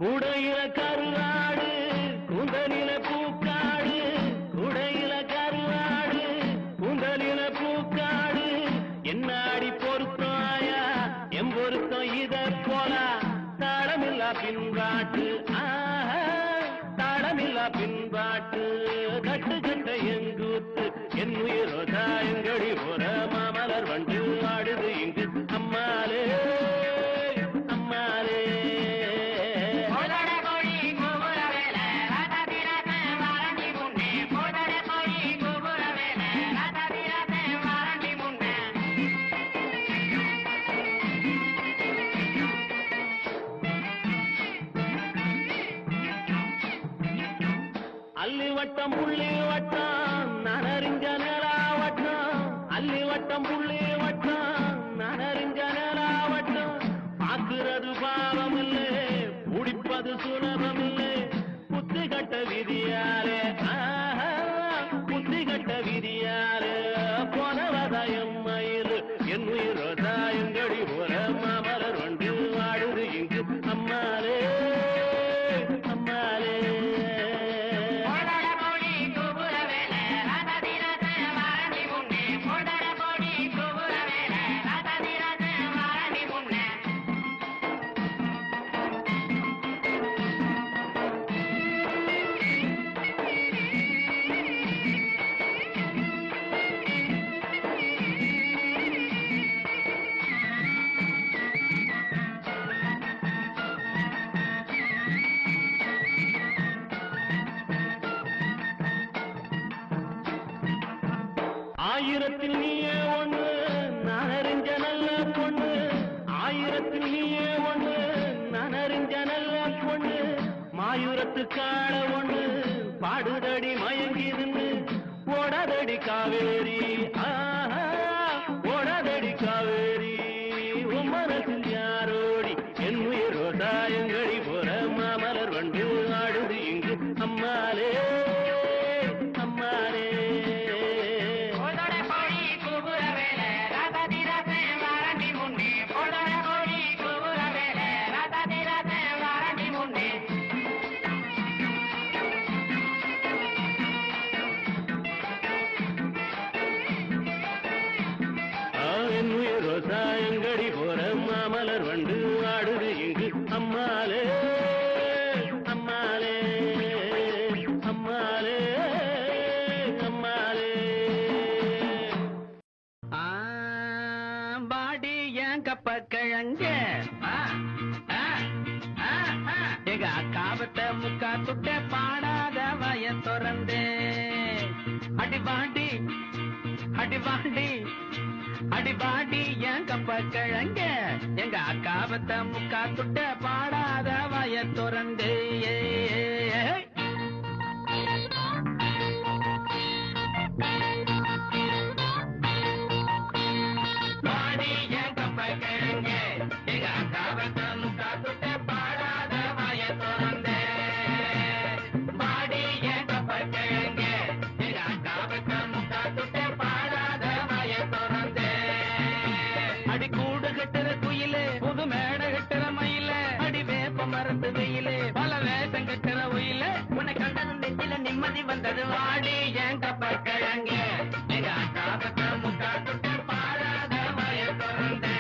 கூடையில கருவாடு கூந்தலில பூக்காடு, கூடையில கருவாடு கூந்தலில பூக்காடு, என்னாடி பொருத்தாயா எம் பொருத்தம் இத போல தாளமில்லா பின்பாட்டு, தாளமில்லா பின்பாட்டு, கட்டு கட்ட எங்கூத்து என் உயிரோ தாயங்கடி போற மாமலர் வண்டு ஆடுது இங்கு அம்மாலே அம்மாலே. அல்லி வட்டம் புள்ளி வட்டம் நனறிஞ்ச நிலாவட்டம், அல்லி வட்டம் புள்ளி வட்டம் நனறிஞ்ச நிலாவட்டம், பார்க்கிறது பாவம் இல்லை முடிப்பது சுலபம் இல்லை, புத்தி கட்ட விதியாலே புத்தி கட்ட விதியாலே போனவதாயம் மயில் என் உயிரோ தாயங்கடி போல மாமலர் வண்டு வாடுது இங்கு அம்மாலே அம்மாலே. ஆயிரத்தில் நீயே ஒண்ணு நான் அறிஞ்ச நல்ல பொண்ணு, ஆயிரத்தில் நீயே ஒண்ணு நான் அறிஞ்ச நல்ல பொண்ணு, மாயூரத்து காண ஒண்ணு பாடுதடி மயங்கிருந்து ஓடாதடி காவேரி ஓடாதடி காவேரி, உன் மனசில் யாரோடி என் உயிரோ தாயங்கடி போற மாமலர் வண்டு ஆடுது இங்கு அம்மாலே அம்மாலே. சாயங்கடி போற மாமலர் வண்டு ஆடுது இங்கு அம்மாலே அம்மாலே அம்மாலே அம்மாலே. பாடி ஏன் கப்ப கிழங்க எங்க அக்காவட்ட முக்கா துட்ட பாடாத வய திறந்தே அடிபாண்டி அடிபாண்டி அடிபாடி என் கப்ப கிழங்க எங்க அக்காவத்த முக்கா துட்ட பாடாத வய திறந்தே. பாடி என் கப்ப கிழங்க எங்க அக்காவத்த முக்கா துட்ட பாடாத வய திறந்தே, பாடி என் கப்ப கிழங்க எங்க அக்காவத்த முக்கா துட்ட பாடாத வய திறந்தே. அடி கூடு கட்டுற குயிலே புது மேடை கட்டுற மயில, அடி வேப்ப மரத்து வெயிலே பல வேஷம் கட்டுற உயில, உன்னை கண்டது நெத்தில நிம்மதி வந்தது வாடி என் கப்ப கிழங்க எங்க அக்காவத்த முக்கா துட்ட பாடாத வய திறந்தே.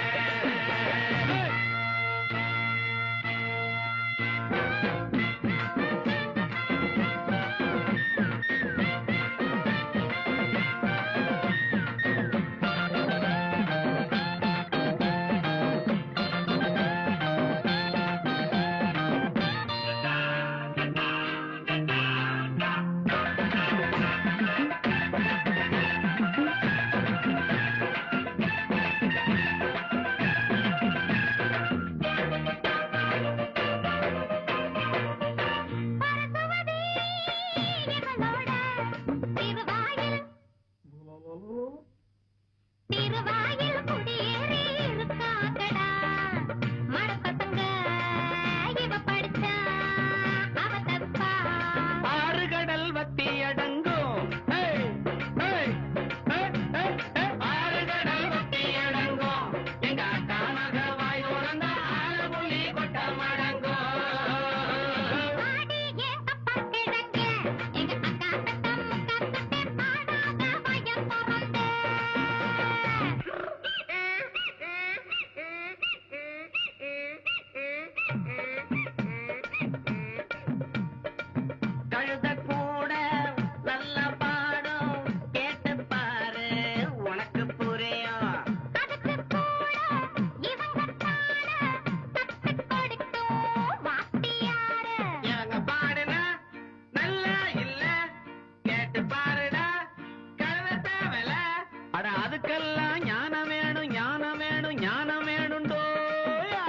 நமக்கெல்லாம் ஞானம் வேணும் ஞானம் வேணும் ஞானம் வேணுண்டோயா.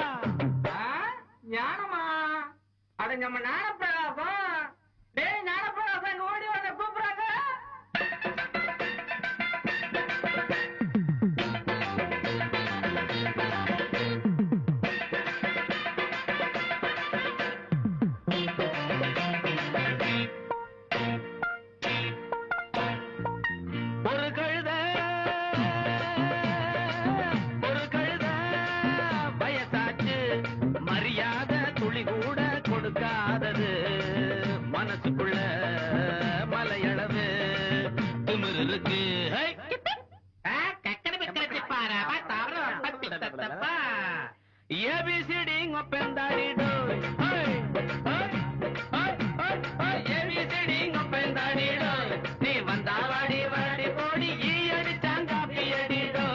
ஞானமா? அது நம்ம ஞானப்பிரகாசம். டேய் ஞானப்பிரகாசம், ஓடி வந்து கூப்பிடுறாங்க. மனசுக்குள்ள மலையளவு திமிரு இருக்கு. ஏபிசிடி ஒப்பந்தாடிடோ, ஏபிசிடி ஒப்பந்தாடிடோ, நீ வந்தா வாடி வாடி போடி ஈ அடிச்சாங்க அப்படி அடிடோ.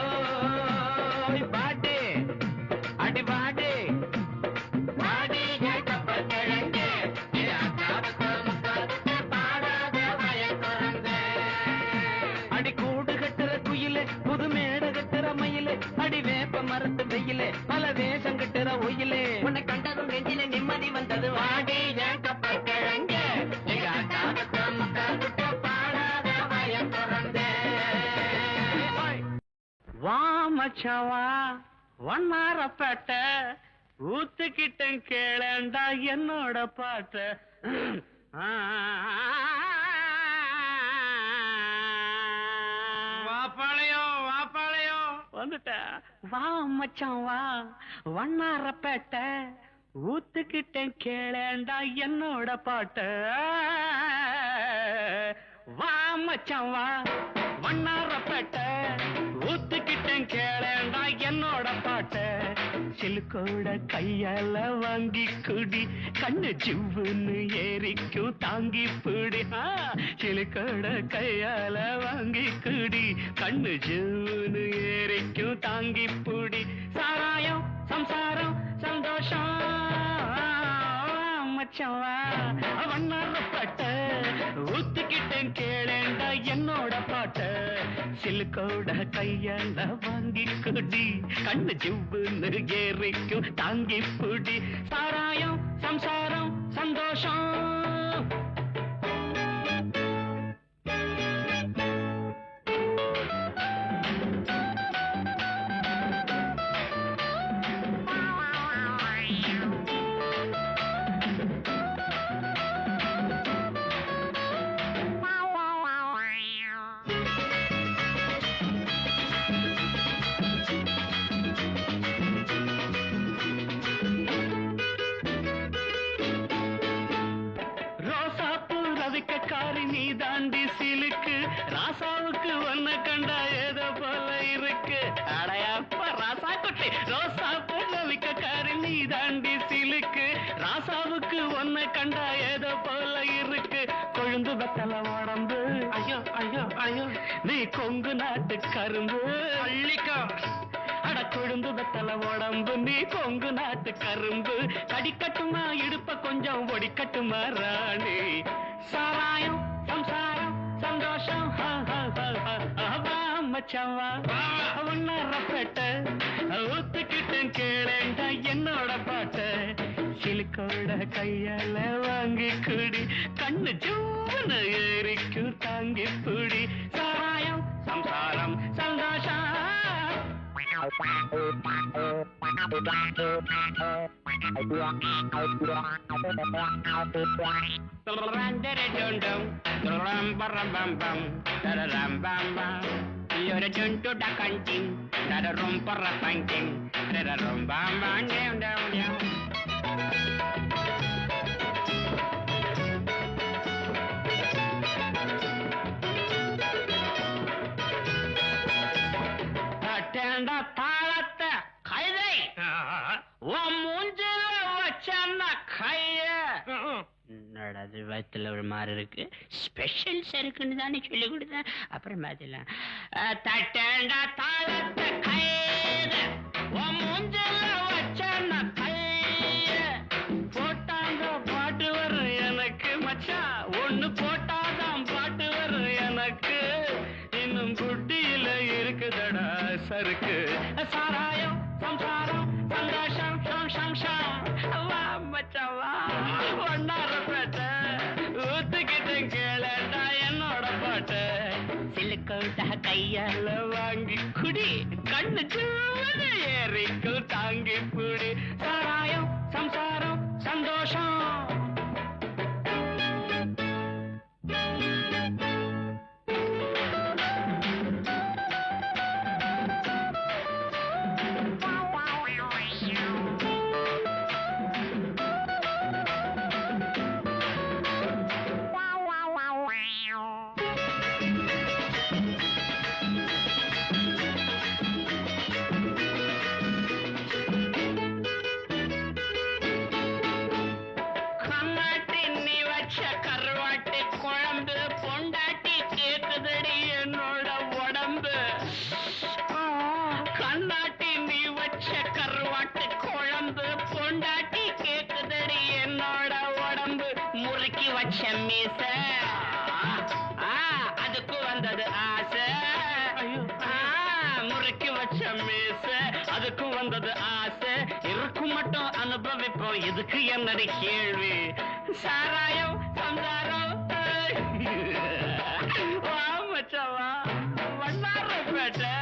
பாட்டு அடி பாட்டு பாடி அடி கூடு கட்டுற குயிலே, புது மேட கட்டுற மயிலே, அடி வேப்ப மரத்து வெயிலே, பல வேஷம் கட்டுற ஒயிலே, உன்னை கண்டதும் நெஞ்சில நிம்மதி வந்தது. வாடி ஏன் கப்பல் கிழங்க பாடாத வயம் திறந்தே. வா மச்சவா ஒன்னாரப்பட்ட ஊத்துக்கிட்டன் கேளண்டா என்னோட பாட்ட. வாப்பாளையம் வாப்பாளையம் வந்துட்ட. வா மச்சான் வா வண்ணாரப்பேட்ட ஊத்துக்கிட்டேன் கேளேண்டா என்னோட பாட்ட. வா மச்சான் வா வண்ணாரப்பேட்ட ஊத்துக்கிட்டேன் கேளேண்டா என்னோட பாட்ட. சிலுக்கோட கையால வாங்கி குடி கண்ணு ஜிவ்வுன்னு ஏறிக்கும் தாங்கி பிடி. சிலுக்கோட கையால வாங்கி குடி கண்ணு ஜிவ்வுன்னு ஏறிக்கும் தாங்கி பிடி. சாராயம் சம்சாரம் சந்தோஷம் மச்சவா வண்ணாரப்பட்ட ஊத்துக்கிட்டேன் கேளேண்டா என்னோட பாட்ட. சிலுக்கோட கையால வாங்கி குடி கண்ணு ஜிவ்வுன்னு ஏறிக்கும் தாங்கி பிடி. சாராயம் சம்சாரம் சந்தோஷம். நீ தாண்டி சிலுக்கு ராசாவுக்கு ஒன்ன கண்டா ஏதோ போல இருக்கு. அடையாப்ப ராசா குட்டி ரோசா விக்கக்காரி நீ தாண்டி சிலுக்கு ராசாவுக்கு ஒன்ன கண்டா ஏதோ போல இருக்கு. கொழுந்து வெத்தல உடம்பு ஐயோ ஐயோ ஐயோ நீ கொங்கு நாட்டு கரும்பு அள்ளிக்கோ. அட கொழுந்து வெத்தல உடம்பு நீ கொங்கு நாட்டு கரும்பு. கடிக்கட்டுமா இடுப்ப கொஞ்சம் ஒடிக்கட்டுமா ராணி. சாராயம் சம்சாரம் சந்தோஷம் மச்சவா ஒன்னாரப்பட்ட ஊத்துக்கிட்டேன் கேளேண்டா என்னோட பாட்ட. சிலுக்கோட கையால வாங்கி குடி கண்ணு ஜூன்னு ஏறிக்கும் தாங்கி பிடி. சாராயம் சம்சாரம் சந்தோஷம். You're a junto da canting, that a romper a painting, that a rumba man down down down. Attend a palate, Kaide, one moonjil, what's கைய நடது வயத்துல ஒரு மாதிரி இருக்கு. ஸ்பெஷல் சருக்குன்னு தானே சொல்லி கொடுத்தேன். அப்புறம் பாத்துலாம் தட்டேண்டா தாளத்த கைய மூஞ்சல வச்சன கைய போட்டாங்க பாட்டு வரும் எனக்கு மச்சான். ஒண்ணு போட்டாதான் பாட்டு வரும் எனக்கு. இன்னும் குட்டியில இருக்குதடா சருக்கு. சாராயம் சம்சாரம் சந்தோஷம் ஷம் ஷம் ஷம் வா மச்சவா ஒன்னாரப்பேட்ட ஊத்துக்கிட்ட கேளடா என்னோட பாட்ட. சிலுக்கோட்டா கையால வாங்கி குடி கண்ணு சூட ஏறிக்கும் தாங்கி புடி. சாராயம் சம்சாரம் சந்தோஷம். அதுக்கு வந்தது ஆசை. முறைக்கு வச்ச மீச அதுக்கு வந்தது ஆசை. இருக்கும் மட்டும் அனுபவிப்போம் இதுக்கு என்னடி கேள்வி. சாராயம் சம்சாரம் வா மச்சவா வண்ணாரப்பேட்டை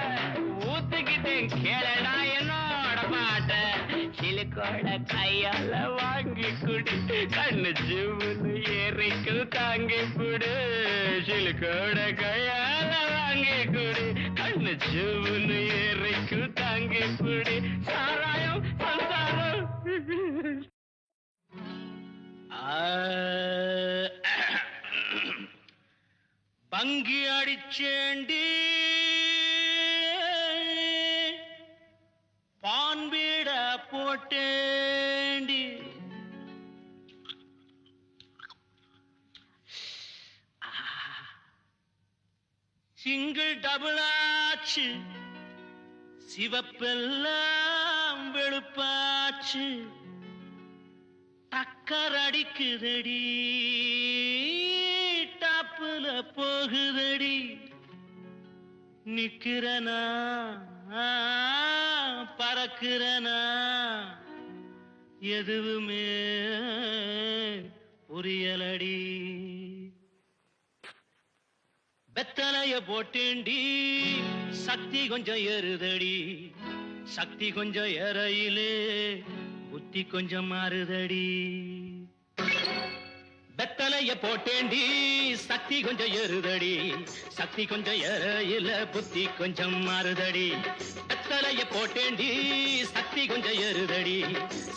ஊத்துக்கிட்டேன் கேளடா என்னோட பாட்ட. சிலுக்கோட கையால வாங்கி குடி கண்ணு ஜீவனு ஏறிக்கு தாங்கி புடு. சிலுக்கோட கையால வாங்கி குடி கண்ணு ஜீவனு ஏறிக்கு தாங்கி புடி. சாராயம் சம்சாரம். பங்கி அடிச்சேண்டி பான்பீட போட்டேண்டி. சிங்கிள் டபுள் ஆச்சு சிவப்பெல்லாம் வெளுப்பாச்சு. டக்கர் அடிக்குதடி டாப்புல போகுதடி. நிக்கிறனா பறக்கிறனா எதுவுமே புரியலடி. வெத்தலைய போட்டேண்டி சக்தி கொஞ்சம் ஏறுதடி. சக்தி கொஞ்சம் ஏறையிலே புத்தி கொஞ்சம் மாறுதடி. வெத்தலைய போட்டேண்டி சக்தி கொஞ்சம் ஏறுதடி. சக்தி கொஞ்சம் ஏறையில புத்தி கொஞ்சம் மாறுதடி. வெத்தலைய போட்டேண்டி சக்தி கொஞ்சம் ஏறுதடி.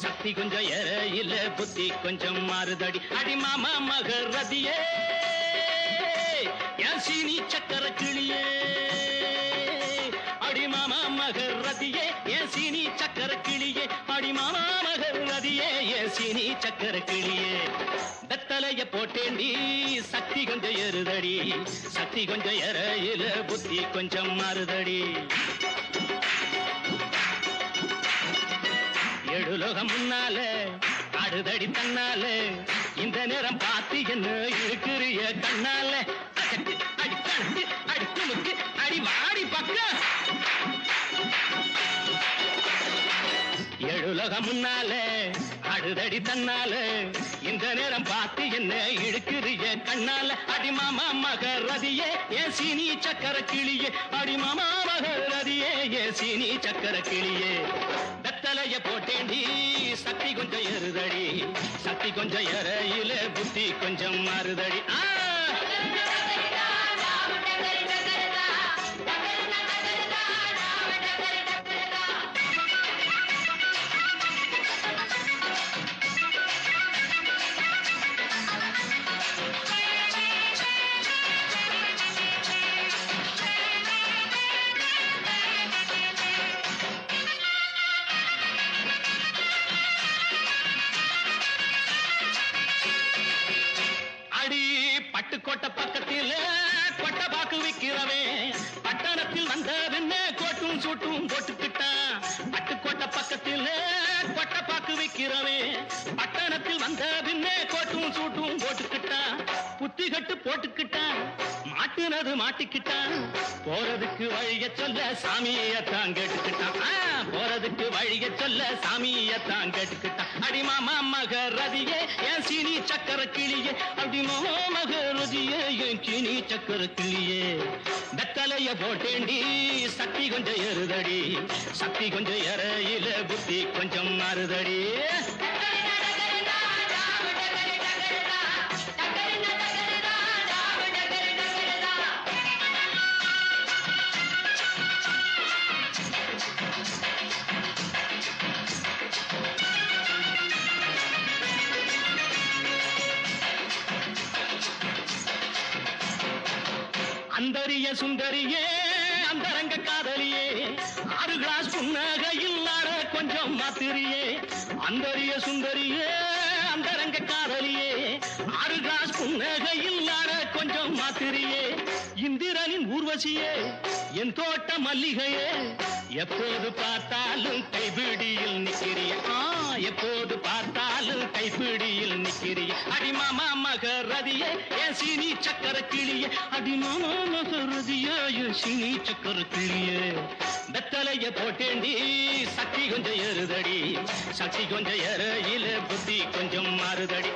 சக்தி கொஞ்சம் ஏறையில புத்தி கொஞ்சம் மாறுதடி. அடி மாமா மகரதியே என் சீனி சக்கர கிளியே. அடி மாமா மகரதியே என் சீனி சக்கர கிளியே. அடி மாமா மகரதியே என் சீனி சக்கர கிளியே. வெத்தலைய போட்டேண்டி சக்தி கொஞ்சம் ஏறுதடி. சக்தி கொஞ்சம் ஏறையில புத்தி கொஞ்சம் மாறுதடி. எழுலோகம் முன்னால ஆடுதடி தன்னால. இந்த நேரம் பார்த்து என்ன இருக்கிறிய கண்ணால. அடி கண்டு அடி துணுக்கு அடி வாடி பக்க. எழுலோகம் முன்னால ஆடுதடி தன்னால. இந்த நேரம் பார்த்து என்ன இழுக்கிறிய கண்ணால. அடி மாமா மகரதியே என் சீனி சக்கர கிளியே. அடி மாமா மகரதியே என் சீனி சக்கர கிளியே. வெத்தலைய போட்டேண்டி சக்தி கொஞ்சம் ஏறுதடி. சக்தி கொஞ்சம் ஏறையில புத்தி கொஞ்சம் மாறுதடி. பட்டுக்கோட்டை பக்கத்தில் கொட்டை பாக்கு விக்கிறவே. பட்டணத்தில் வந்த பின்ன கோட்டும் சூட்டும் போட்டுக்கிட்டான். பட்டுக்கோட்டை பக்கத்தில் கொட்டை பாக்கு விக்கிறவே. பட்டணத்தில் வந்த பின்ன கோட்டும் சூட்டும் போட்டுக்கிட்டான். புத்தி கட்டு போட்டுக்கிட்டான். மாட்டு மாட்டுனது மாட்டிக்கிட்டான் போறதுக்கு வழிய சொல்ல சாமியத்தான் கேட்டுக்கிட்டான் போறதுக்கு வழிய சொல்ல சாமியத்தான் கேட்டுக்கிட்டான் அடி மாமா மகரதியே என் சீனி சக்கர கிளியே அடி மாமா மகரதியே என் சீனி சக்கர கிளியே வெத்தலைய போட்டேண்டி சக்தி கொஞ்சம் எருதடி சக்தி கொஞ்சம் எறையில புத்தி கொஞ்சம் மாறுதடி அந்தரிய சுந்தரியே அந்தரங்க காதலியே 6 கிளாஸ் புன்னகையில் ஆட கொஞ்சம் மாத்திரியே அந்தரிய சுந்தரியே அந்தரங்க காதலியே 6 கிளாஸ் புன்னகையில் ஆட கொஞ்சம் மாத்திரியே இந்திரனின் ஊர்வசியே என் தோட்ட மல்லிகையே எப்போது பார்த்தாலும் கைபிடியில் நிக்கிறிய எப்போது பார்த்தாலும் கைபிடியில் நிக்கிறிய அடிமாமா மகரதியே என் சீனி சக்கர கிளியே அடிமாமா மகரதியே என் சீனி சக்கர கிளியே வெத்தலைய போட்டேண்டி சக்தி கொஞ்சம் ஏறுதடி சக்தி கொஞ்சம் ஏறையில புத்தி கொஞ்சம் மாறுதடி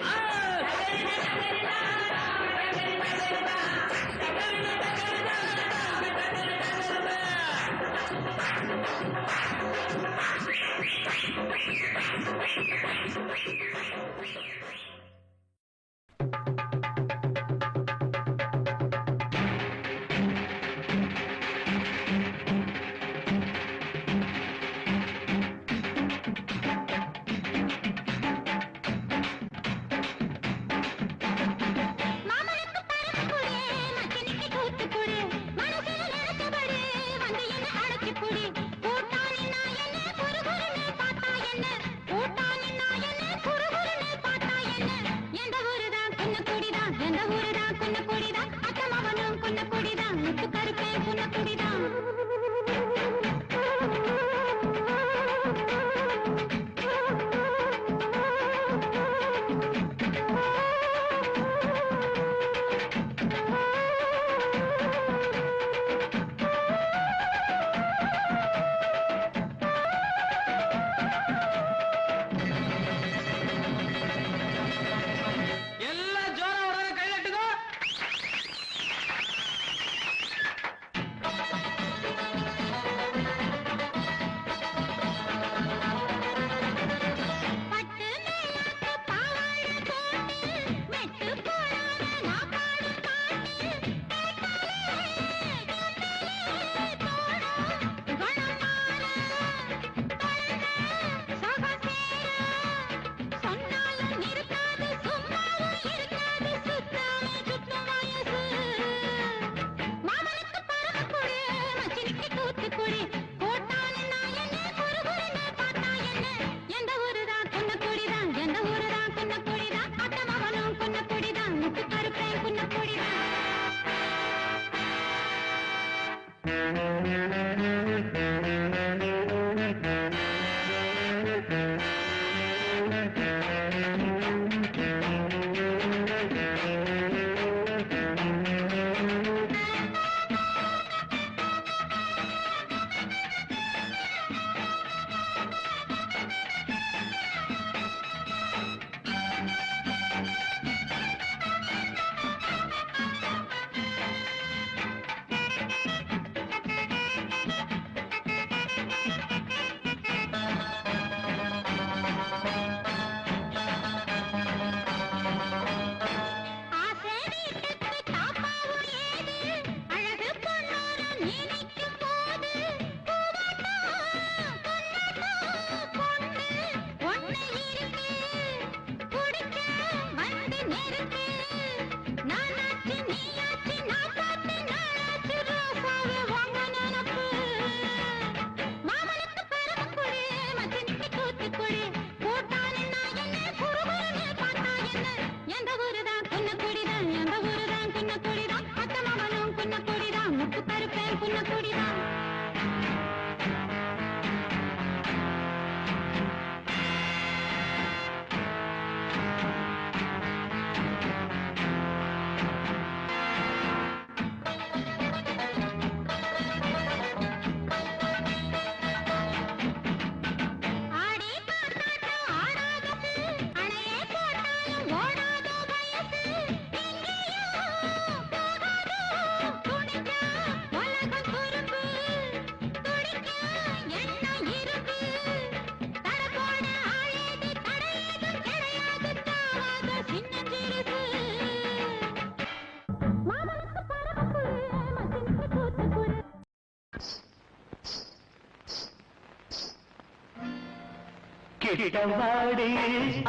கிட்டவாடி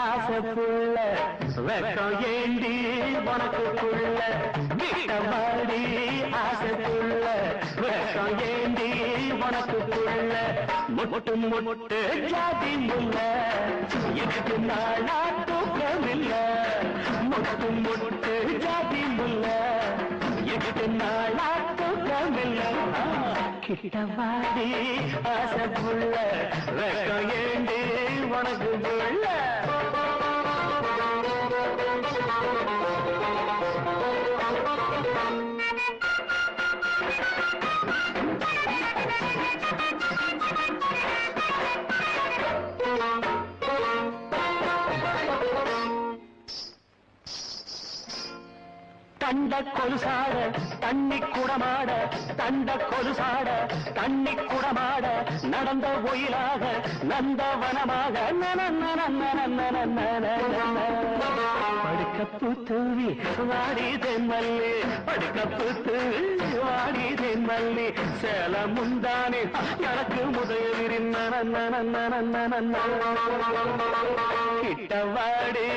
ஆசைப்புள்ள வெக்கம் ஏண்டி உனக்குள்ள கிட்டவாடி ஆசைப்புள்ள வெக்கம் ஏண்டி உனக்குள்ள முட்டு முட்டு ஜாதி முல்ல எனக்கு நாளா தூக்கமில்ல முட்டு முட்டு ஜாதி முல்ல எனக்கு நாளா தூக்கமில்ல கிட்டவாடி ஆசைப்புள்ள வெக்கம் ஏண்டி உனக்கு புள்ள தண்ட கொலுசாட தண்ணி குடமாட தண்ட கொலுசாட தண்ணி குடமாட நடந்த ஒயிலாக நந்தவனமாக படுக்கப்பு தூவி வாடி தென்மல்லி படுக்கப்பு தூவி வாடி தென்மல்லி சேல முந்தானே எனக்கு முதலிரின் கிட்டவாடி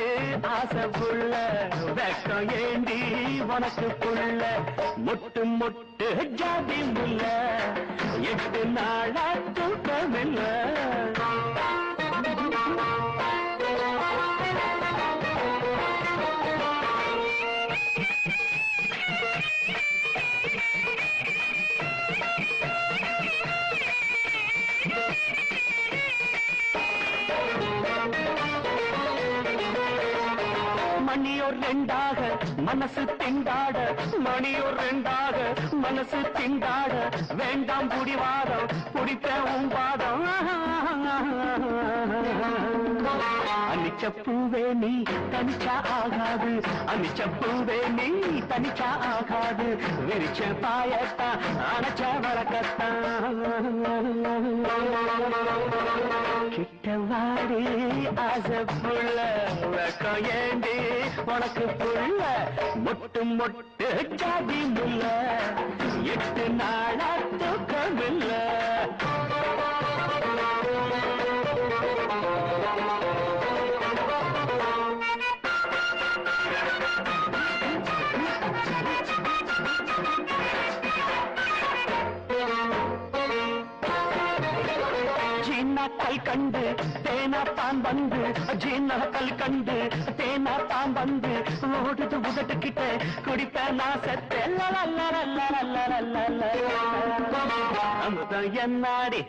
ஆசைப்புள்ள வெக்கம் ஏண்டி உனக்கு புள்ள முட்டு முட்டு ஜாதி முல்ல 8 நாளா தூக்கமில்ல மணியோர் ரெண்டாக மனசு திண்டாட மணியோர் ரெண்டாக மனசு திண்டாட வேண்டாம் புடிவாதம் குடிப்பேன் வாதம் அனிச்சப்பூவே நீ தனிச்சா ஆகாது அனிச்சப்பூவே நீ தனிச்சா ஆகாது விரிச்ச பாயத்தா அணைச்ச வழக்கத்தான் கிட்டவாடி ஆசைப்புள்ள வெக்கம் ஏண்டி உனக்கு புள்ள முட்டு முட்டு ஜாதி முல்ல 8 நாளா தூக்கமில்ல கல் கண்டு தேனாத்தான் வந்து ஜீனகல் கண்டு தேனாத்தான் வந்து ஓடுது உதட்டுக்கிட்ட குடிப்பேன் நாசத்தை அமுதம் என்னாடி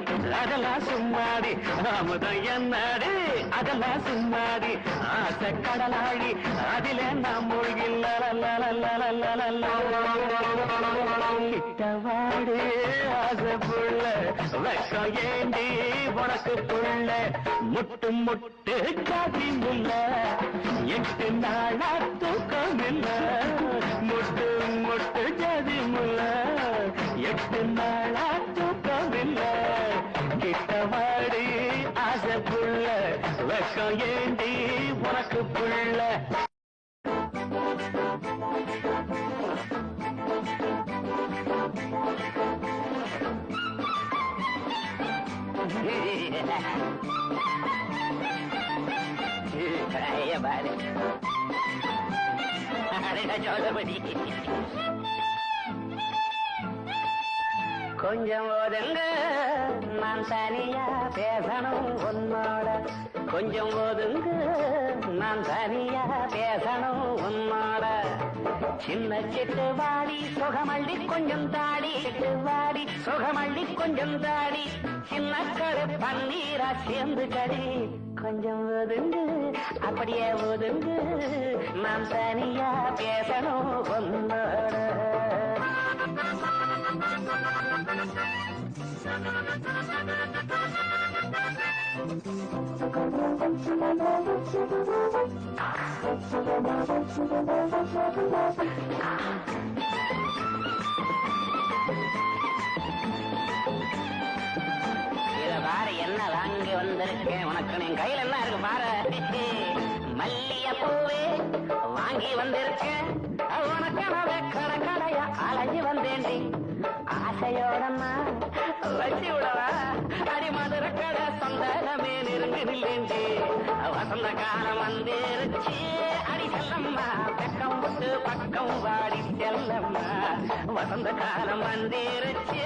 அதெல்லாம் சும்மாடி அமுதம் என்னாடி அதெல்லாம் சும்மாடி ஆசை கடலாழி அதிலே நாம் மூழ்கில்ல கிட்டவாடி ஆசை புள்ள வெக்கம் ஏண்டி உனக்கு புள்ள முட்டு முட்டு ஜாதி முல்ல 8 நாளா தூக்கமில்ல முட்டு முட்டு ஜாதி முல்ல 8 நாளா தூக்கமில்ல கிட்டவாடி ஆசை புள்ள வெக்கம் ஏண்டி உனக்கு புள்ள கொஞ்சம் ஒதுங்க நான் தனியா பேசணும் உன்னோட கொஞ்சம் ஒதுங்க நான் தனியா பேசணும் உன்னோட சின்ன சிட்டு வாடி சுகமள்ளி கொஞ்சம் தாடி சிட்டு வாடி சுகமள்ளி கொஞ்சம் தாடி சின்ன கரு பன்னீரா சேர்ந்து கடி கொஞ்சம் ஒதுங்கு அப்படியே ஒதுங்கு நான் தனியா பேசணும் உன்னோட பாரு என்ன வாங்கி வந்திருக்கேன் உனக்கு என் கையில என்ன இருக்கு பாரு மல்லிய பூவே வாங்கி வந்திருக்கேன் உனக்கு கடையா அலைஞ்சு வந்தேன் ஆசையோடமா வச்சு விடவா அடி மதுரை கடை சொந்தமே நெருங்குதில்லேண்டி வசந்த காலம் வந்துருச்சு அடி செல்லம்மா பக்கம் விட்டு பக்கம் வாடி செல்லம்மா வசந்த காலம் வந்துருச்சு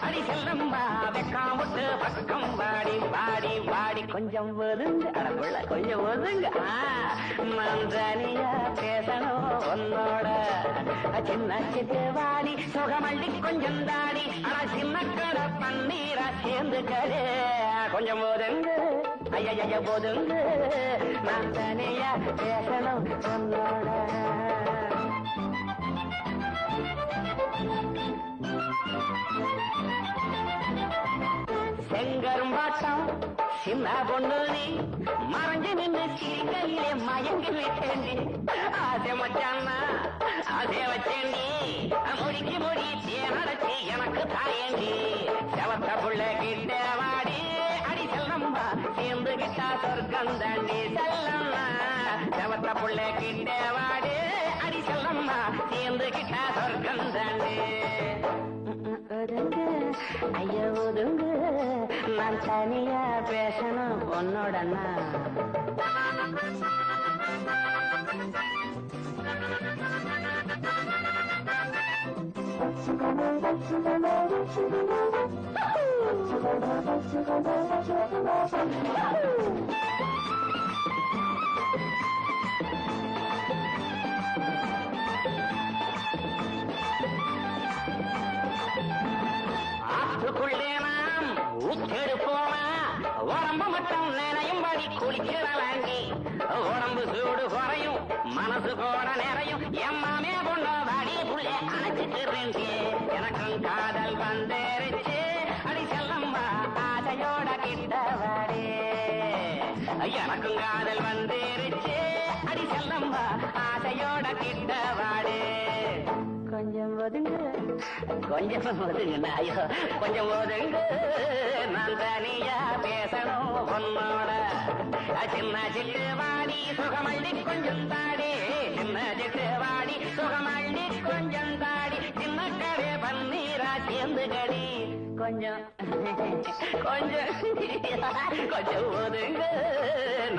அடி செல்லம்மா பக்கம் விட்டு பக்கம் வாடி வாடி வாடி கொஞ்சம் ஒதுங்க அடப்புள்ள கொஞ்சம் ஒதுங்க நான் தனியா பேசணும் உன்னோட சின்ன சிட்டு வாடி சுகமல்லி கொஞ்சம் தாடி ஆனா சின்ன கடை பன்னீரா சேர்ந்து கடை கொஞ்சம் ஒதுங்க ஐயா ஒதுங்க நான் தனியா பேசணும் உன்னோட செங்கரும்பாட்டம் சின்ன பொண்ணு நீ மறைஞ்சு நின்று சிரிக்கையிலே மயங்கி விட்டேண்டி ஆசை மச்சான்னா ஆசை வச்சேண்டி முடிக்கு முடி தேனடைச்சி எனக்கு தாயேண்டி செவத்த புள்ள கிட்ட வாடி அடி செல்லம்மா சேர்ந்து கிட்டா சொர்க்கம் தாண்டி செல்லம்மா செவத்த புள்ள கிட்ட வாடி அடி செல்லம்மா சேர்ந்து கிட்டா சொர்க்கம் தாண்டி ஒதுங்கு ஐயா ஒதுங்கு நான் தனியா பேசணும் உன்னோடனா ஆற்றுக்குள்ளே நாம் ஊற்றெடுப்போமா உடம்பு மட்டும் நினையும்படி குளிச்சிடலாண்டி உடம்பு சூடு குறையும் மனசு கூட நிறையும் எம்மாமே கொண்டாடி புள்ளே அணைச்சிட்டு எனக்கும் காதல் வந்துருச்சு அடி செல்லம்மா ஆசையோட கிட்டவாடி எனக்கும் காதல் வந்துருச்சு அடி செல்லம்மா ஆசையோட கிட்டவாடி கொஞ்சம் ஒதுங்க கொஞ்சம் ஒதுங்க ஐயோ கொஞ்சம் ஒதுங்க நான் தனியா பேசணும் உன்னோட சின்ன சிட்டு வாடி சுகமல்லி கொஞ்சம் தாடி சின்ன சிட்டு வாடி சுகமல்லி கொஞ்சம் தாடி சின்ன கவே பன்னீரா சேர்ந்து கடி கொஞ்சம் கொஞ்சம் கொஞ்சம் ஒதுங்க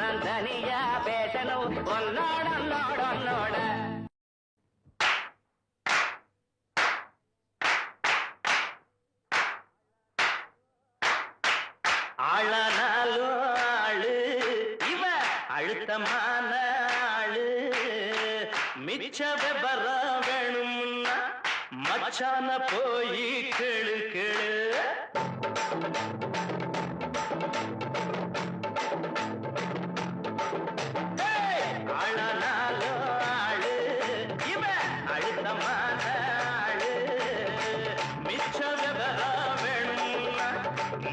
நான் தனியா பேசணும் உன்னோட உன்னோட உன்னோட ஆளானாலும் ஆளு இவ அழுத்தமான ஆளு மிச்ச விபரம் வேணும்னா மச்சான போய் கேளு கேளு ஆளானாலும் ஆளு இவ அழுத்தமான ஆளு மிச்ச விபரம் வேணும்னா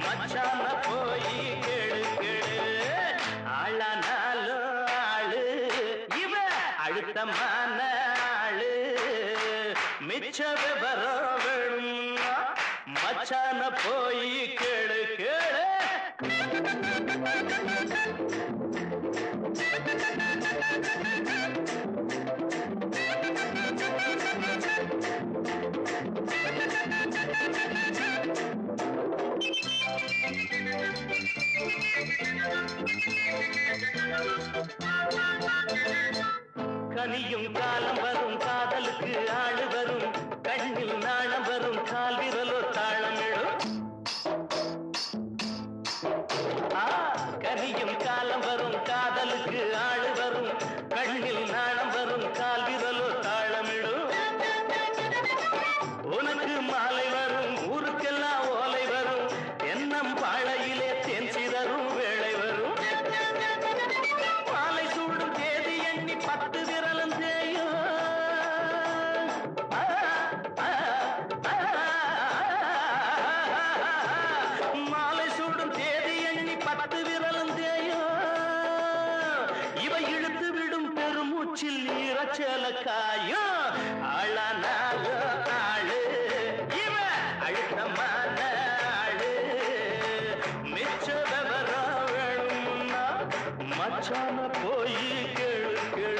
மச்சான போய் கேளு கேளு ஆளானாலும் ஆளு இவ அழுத்தமான ஆளு மிச்ச விவரம் வேணும்னா மச்சான போய் கேளு கேளு கனியும் காலம் வரும் காதலுக்கு ஆளு வரும் கண்ணில் நாணம் வரும் கால் விரலோ தாளமிடும் கனியும் காலம் வரும் காதலுக்கு ஆளு வரும் கண்ணில் நாணம் வரும் கால் விரலோ தாளமிடும் உனக்கு மாலை வரும் ஊருக்கெல்லாம் ஓலை வரும் எண்ணம் பாழையிலே தேன் சிதறும் வேளை வரும் மாலை சூடும் தேதி எண்ணி 10 விரலும் தேயும் மாலை சூடும் தேதி எண்ணி 10 விரலும் தேயும் இவ இழுத்து விடும் பெருமூச்சில் ஈரச்சல காயும் ஆளானால ஆளு இவ அழுத்தமான ஆளு மிச்ச விவரம் வேணும்னா மச்சான போய் கேளு கேளு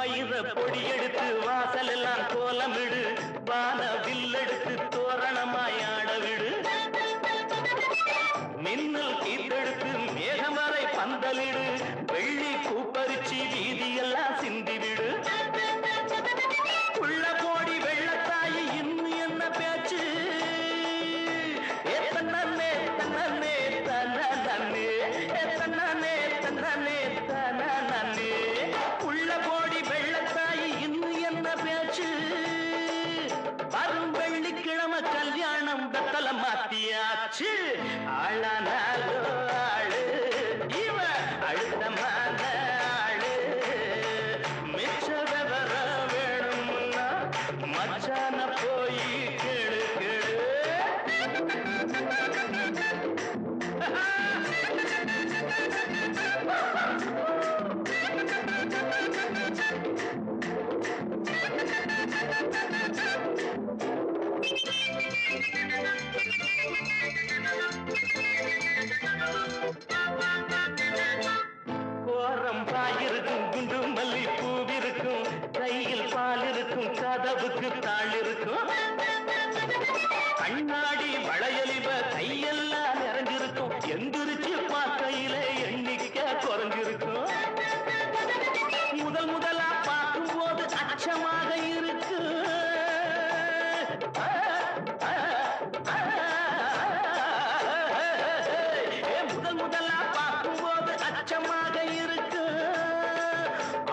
வைர பொடி எடுத்து வாசல் எல்லாம் கோலமிடு வான வில்லெடுத்து தோரணமாயாட விடு மின்னல் கீத்தெடுத்து மேகமரை பந்தலிடு வெள்ளி பூப்பரிச்சி வீதியெல்லாம் சிந்திவிடு உள்ள போடி வெள்ளத்தாயி இன்னும் என்ன பேச்சு தன்னே தன்னே தன்னே தன்னே தன்னே தன்னே உள்ள போடி வெள்ளத்தாயி இன்னும் என்ன பேச்சு வரும் வெள்ளிக்கிழமை கல்யாணம் வெத்தல மாத்தியாச்சு ஆளானாலோ ஆளு இவ அழுத்தமான ஆளு மிச்ச விவரம் வேணும்னா மச்சான போய் கேளு கேளு கோரம் பாயிருக்கும் குண்டு மல்லி பூவிருக்கும் கையில் பால் இருக்கும் கதவுக்கு தாள் இருக்கும் கண்ணாடி வளையலிவ கையெல்லாம் நிறைஞ்சிருக்கும் எந்திரிச்சு பார்க்கையில எண்ணிக்கை குறைஞ்சிருக்கும் முதல் முதலா பார்க்கும் போது அச்சமாக இருக்கு முதல் முதலா பார்க்கும் போது அச்சமாக இருக்கு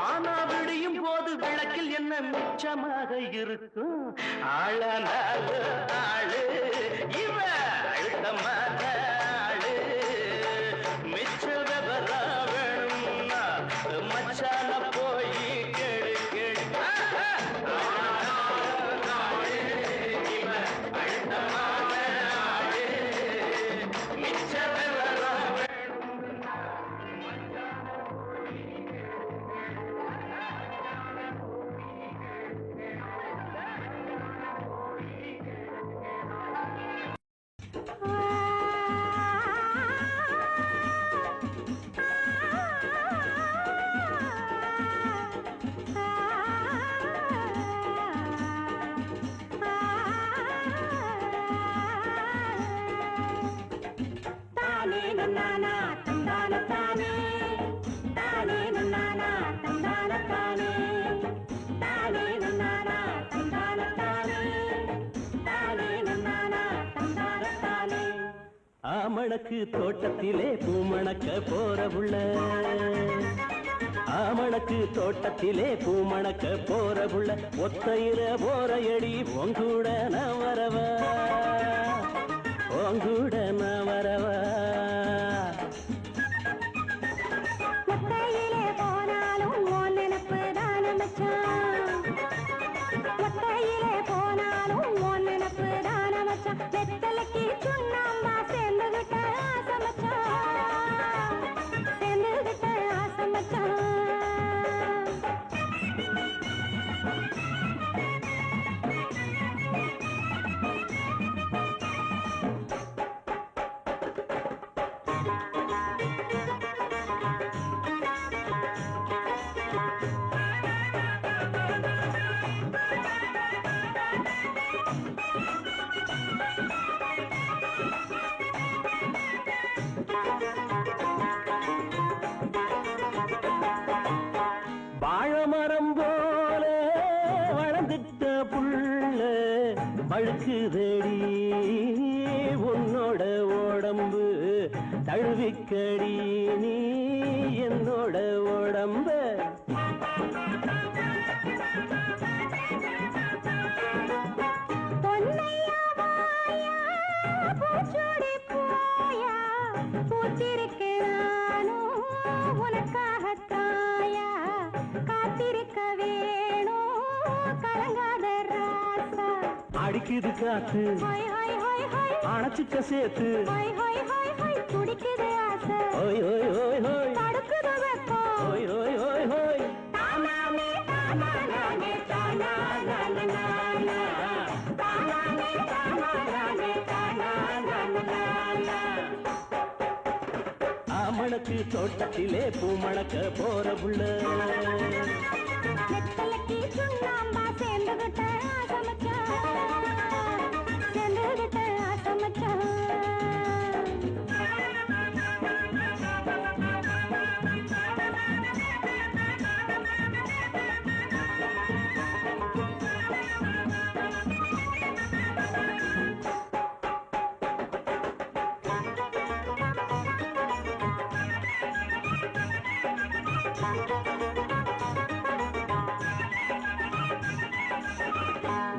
ஆனா விடியும் போது விளக்கில் என்ன மிச்சமாக இருக்கும் ஆளானால ஆளு இவ அழுத்தமான ஆளு மிச்ச விவரம் வேணும்னா மச்சான போய் கேளு கேளு இவ அழுத்தமான ஆளு மிச்ச விவரம் வேணும்னா ஆமணக்கு தோட்டத்திலே பூமணக்க போறவுள்ள ஆமணக்கு தோட்டத்திலே பூமணக்க போறவுள்ள ஒத்தையில போறையடி உங்கூட நான் வரவா உங்கூட நான் வரவா ஒத்தையிலே போனாலும் உன் நினைப்பு தான மச்சான் ஒத்தையிலே போனாலும் உன் நினைப்பு தான மச்சான் வெத்தலைக்கு சுண்ணாம்பா சேர்ந்துகிட்ட ஆசை மச்சான் சேர்ந்துகிட்ட ஆசை மச்சான் வாழமரம் போல வளர்ந்துட்ட புள்ள பழுக்குதடி உன்னோட உடம்பு தழுவிக்கடி நீ என்னோட உடம்பு பொன்னையா வாயா பூச்சோடி போயா பூத்திருக்கிறானும் உனக்காகத்தாயா காத்திருக்க வேணும் கலங்காத ராசா அடிக்குது காத்து ஹாய் ஹாய் ஹாய் ஹாய் அணைச்சுக்க சேர்த்து ஹாய் ஹாய் ஹாய் ஹாய் துடிக்குது ஆசை ஓய் ஓய் ஓய் ஓய் தடுக்குது வெப்பம் ஓய் ஓய் ஓய் ஓய் தானானே தானானே தானானே தானானே தானானே தானானே ஆமணக்கு தோட்டத்திலே பூமணக்க போற புள்ள வெத்தலைக்கு சுண்ணாம்பா சேர்ந்துகிட்ட ஆசமச்சான் சேர்ந்துகிட்ட ஆசமச்சான்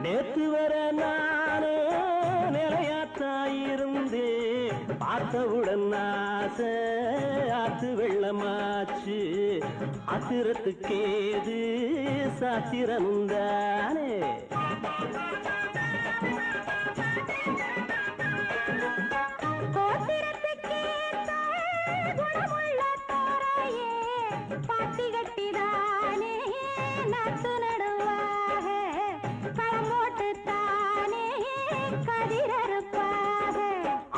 நேத்து வர நானே நிலையாத்தாயிருந்து பார்த்தவுடன் ஆசை ஆத்து வெள்ளமாச்சு ஆத்திரத்துக்கேது சாத்திரமுந்தானே பாத்தி கட்டிதானே நட்டு நடுவாக களம் போட்டு தானே கதிரறுப்பாக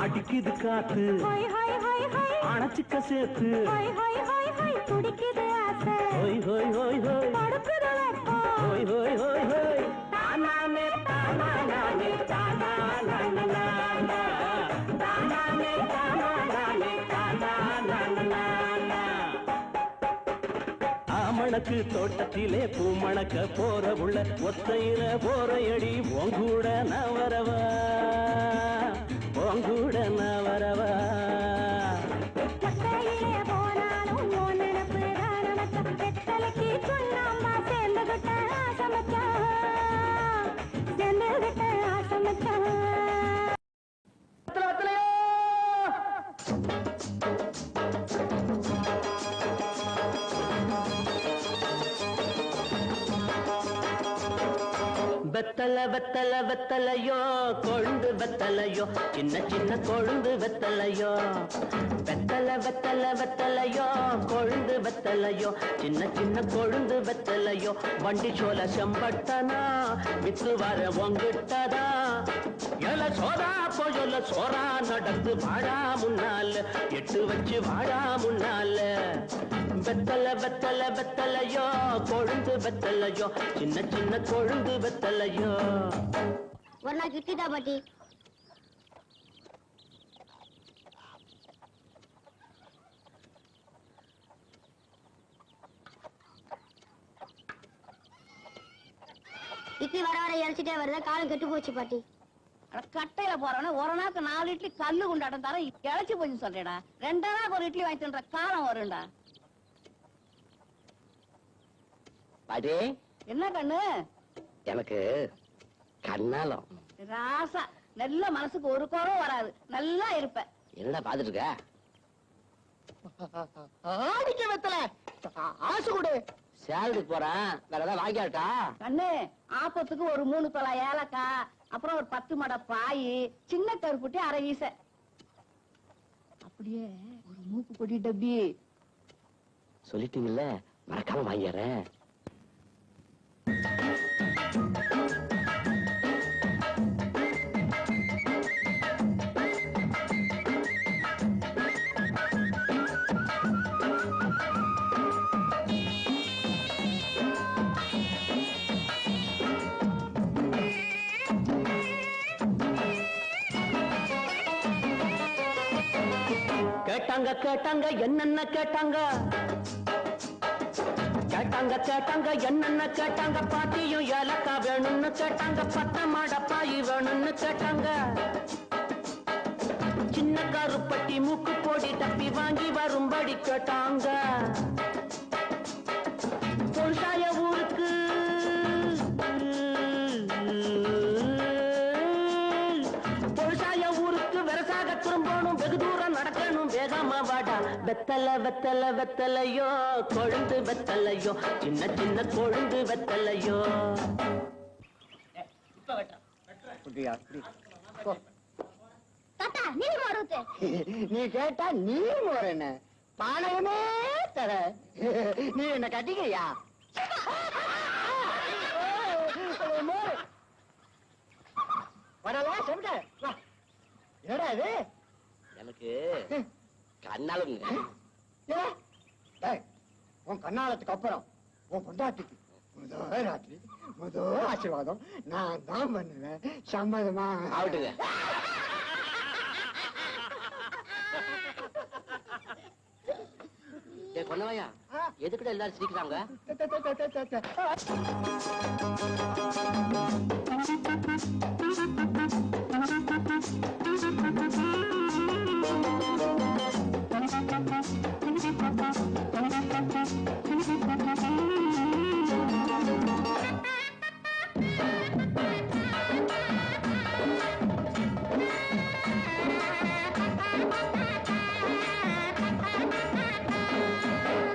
அடிக்குது காத்து ஹொய் ஹொய் ஹொய் ஹொய் அணைச்சிக்க சேர்த்து ஹொய் ஹொய் ஹொய் ஹொய் துடிக்குது ஆசை ஹோய் ஹோய் ஹோய் ஹோய் படுக்குது வெப்பம் ஹோய் ஹோய் ஹோய் ஹோய் தானானே தானானே தானானே தானானே தானானே தானானே ஆமணக்கு தோட்டத்திலே பூமணக்க போற உள்ள ஒத்தையில போறையடி உங்கூட நான் வரவா உங்கூட நான் வரவா ஒத்தையிலே போனாலும் உன் நினப்பு தானமச்சான் வெத்தலைக்கு சுண்ணாம்பா சேர்ந்துகிட்ட ஆசமச்சான் சேர்ந்துகிட்ட ஆசமச்சான் வெத்தல வெத்தல வெத்தலையோ கொழுந்து வெத்தலையோ சின்ன சின்ன கொழுந்து வெத்தலையோ வெத்தல வெத்தல வெத்தலையோ கொழுந்து வெத்தலையோ சின்ன சின்ன கொழுந்து வெத்தலையோ வண்டி சோல செம்பட்டனா வித்து வர ஒங்கிட்டதா எல சோதா போயொல்ல சோரா நடந்து வாழா முன்னால எட்டு வச்சு வாழா முன்னால வெத்தல வெத்தல வெத்தலையோ கொழுந்து வெத்தலையோ சின்ன சின்ன கொழுந்து வெத்தலையோ ஒரு நாள் சுத்திட்டா பாட்டி இட்லி வர வர இறைச்சிட்டே வருதா காலம் கெட்டு போச்சு பாட்டி கட்டையில போறவன ஒரு நாக்கு 4 இட்லி கல்லு குண்டாட்டம் தர இழைச்சு போச்சு சொல்றேடா 2 நாக்கு ஒரு இட்லி வாங்கி தின்ற காலம் வரும்டா பாட்டி என்ன கண்ணு எனக்கு கண்ணாலம் ராசா நல்ல மனசுக்கு ஒரு குறவும் வராது நல்லா இருப்ப என்னடா பாத்துட்டு இருக்க ஆடிக்க வெத்தல ஆசை கொடு சேலரிக்கு போறேன் வேற ஏதாவது வாங்கியாட்டா கண்ணு ஆப்பத்துக்கு ஒரு 3 தொலை ஏலக்காய் அப்புறம் ஒரு 10 மடை பாய் சின்ன கருப்புட்டி அரை வீச அப்படியே ஒரு மூக்கு பொடி டப்பி சொல்லிட்டீங்கல்ல மறக்காம வாங்கிடுறேன் கேட்டாங்க கேட்டாங்க என்னென்ன கேட்டாங்க கேட்டாங்க கேட்டாங்க என்னென்ன கேட்டாங்க பாட்டியும் ஏலக்கா வேணும்னு கேட்டாங்க 10 மாட பாய் வேணும்னு கேட்டாங்க சின்ன கருப்பட்டி மூக்கு போடி டப்பி வாங்கி வரும்படி கேட்டாங்க பொருசாய ஊருக்கு பொருசாய ஊருக்கு வெரசாக திரும்பணும் வெகு தூரம் நடக்கணும் வேகமா வாடா வெத்தல வெத்தல வெத்தலையோ கொழுந்து வெத்தலையோ சின்ன சின்ன கொழுந்து வெத்தலையோ தாத்தா நீ மாறுத்து நீ கேட்டா நீ என்ன பானையமே தர நீ என்ன கட்டிக்கிறியா வரலாம் செவிட்ட என்னடா இது எனக்கு கண்ணாலும் உன் கண்ணாலத்துக்கு அப்புறம் உன் பொண்டாட்டிக்கு ராத்திரி முதல் ஆசீர்வாதம் நான் தான் பண்ணுவேன். சம்மதமா? ஆகட்டுங்க. கொன்னவையா எதுக்கிட்ட எல்லாரும் சிரிக்கிறாங்க?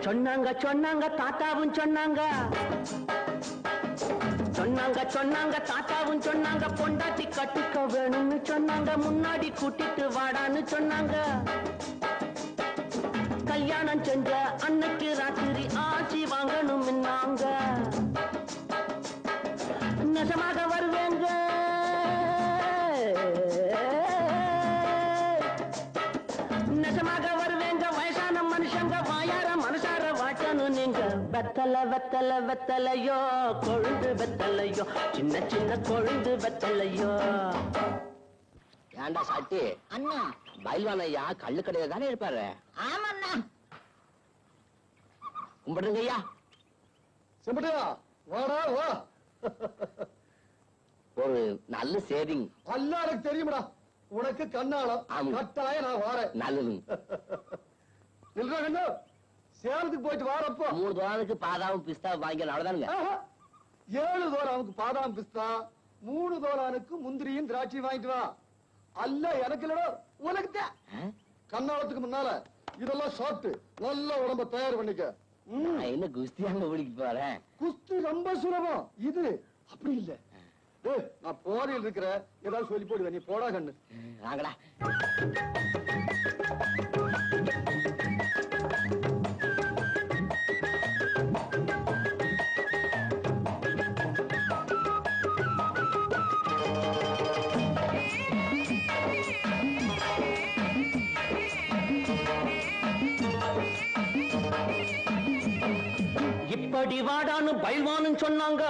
சொன்னாங்க சொன்னாங்க தாத்தாவும் சொன்னாங்க தாத்தாவும் சொன்னாங்க பொண்டாட்டி கட்டிக்க வேணும்னு சொன்னாங்க. முன்னாடி கூட்டிட்டு வாடான்னு சொன்னாங்க. கல்யாணம் செஞ்ச அன்னைக்கு ராத்திரி ஆட்சி வாங்கணும் நாங்க. நெசமாக வருவேங்க, நெசமாக வருவேங்க. வயசான மனுஷங்க வாயார மனசார வாட்டணும் நீங்க. வெத்தலை வெத்தலை வெத்தலையோ கொழுந்து வெத்தலையோ, சின்ன சின்ன கொழுந்து வெத்தலையோ. ஏண்டா சாட்டி அண்ணா. பயில்வான் ஐயா கள்ளு கடையில தானே இருப்பாரு. ஆமாண்ணா. கும்பிடுங்க ஐயா. செம்பட்டியா வாடா வா. ஒரு நல்ல சேவிங். அல்ல எனக்கு தெரியுமடா, உனக்கு கண்ணாலம். ஆமா. கட்டாயம் நான் வாரேன். நல்லது. இல்ல சேலத்துக்கு போயிட்டு வாரப்போ 3 தோரானுக்கு பாதாவும் பிஸ்தா வாங்கிக்கலாம். அவ்வளவுதானுங்க. 7 தோரானுக்கு பாதாம் பிஸ்தா, 3 தோரானுக்கு முந்திரியும் திராட்சை வாங்கிட்டு வா. அல்ல எனக்கு இல்லடா, உனக்கு கண்ணாலத்துக்கு முன்னால இதெல்லாம் சாப்பிட்டு நல்ல உடம்ப தயார் பண்ணிக்க. நான் என்ன குஸ்தியாங்க ஓடிக்கு போறேன். குஸ்தி ரொம்ப சுலபம், இது அப்படி இல்ல. நான் போதையில் இருக்கிற ஏதாவது சொல்லி போடுவேன், நீ போடா கண்ணு. வாங்கடா. இப்படி வாடான்னு பயில்வானும் சொன்னாங்க,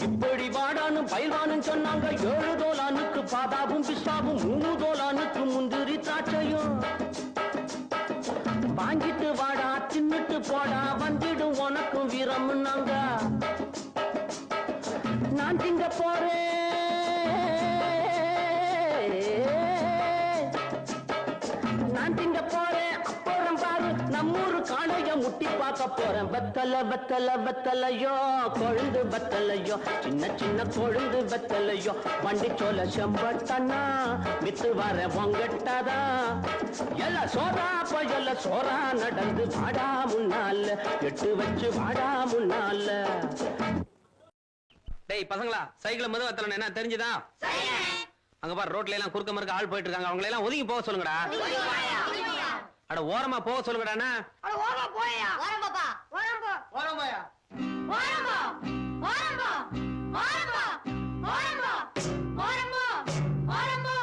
இப்படி வாடான்னு பயில்வானும் சொன்னாங்க. 7 தோலானுக்கு பாதாவும் பிஸ்தாவும், 3 தோலானுக்கு முந்திரி திராட்சையும். வாங்கிட்டு வாடா தின்னுட்டு போடா, வந்துடும் உனக்கும் வீரம்னாங்க. நான் திங்க போறேன், நான் திங்க போறேன். அப்புறம் பாரு நம்மூரு காணைய முட்டி பார்க்க போறேன். வெத்தலை வெத்தலை வெத்தலையோ கொழுந்து வெத்தலையோ, சின்ன சின்ன கொழுந்து வெத்தலையோ. வண்டி சோல செம்பட்டனா வித்து வர பொங்கட்டதா. எல்லாம் சோறா பயல சோறா நடந்து வாடா முன்னால, எட்டு வச்சு வாடா முன்னால. டேய் பசங்களா, சைக்கிள் மது வத்தல என்ன தெரிஞ்சுதா? அங்க பாரு ரோட்ல எல்லாம் குறுக்க மறுக்க ஆள் போயிட்டு இருக்காங்க. அவங்களை எல்லாம் ஒதுங்கி போக சொல்லுங்கடா. அட ஓரமா போக சொல்லுங்கடா. ஓரமா போயா. ஓரம் பாப்பா. ஓரம் போ. ஓரம் போயா. ஓரம் போ. ஓரம் போ. ஓரம் போ. ஓரம் போ. ஓரம் போ. ஓரம் போ.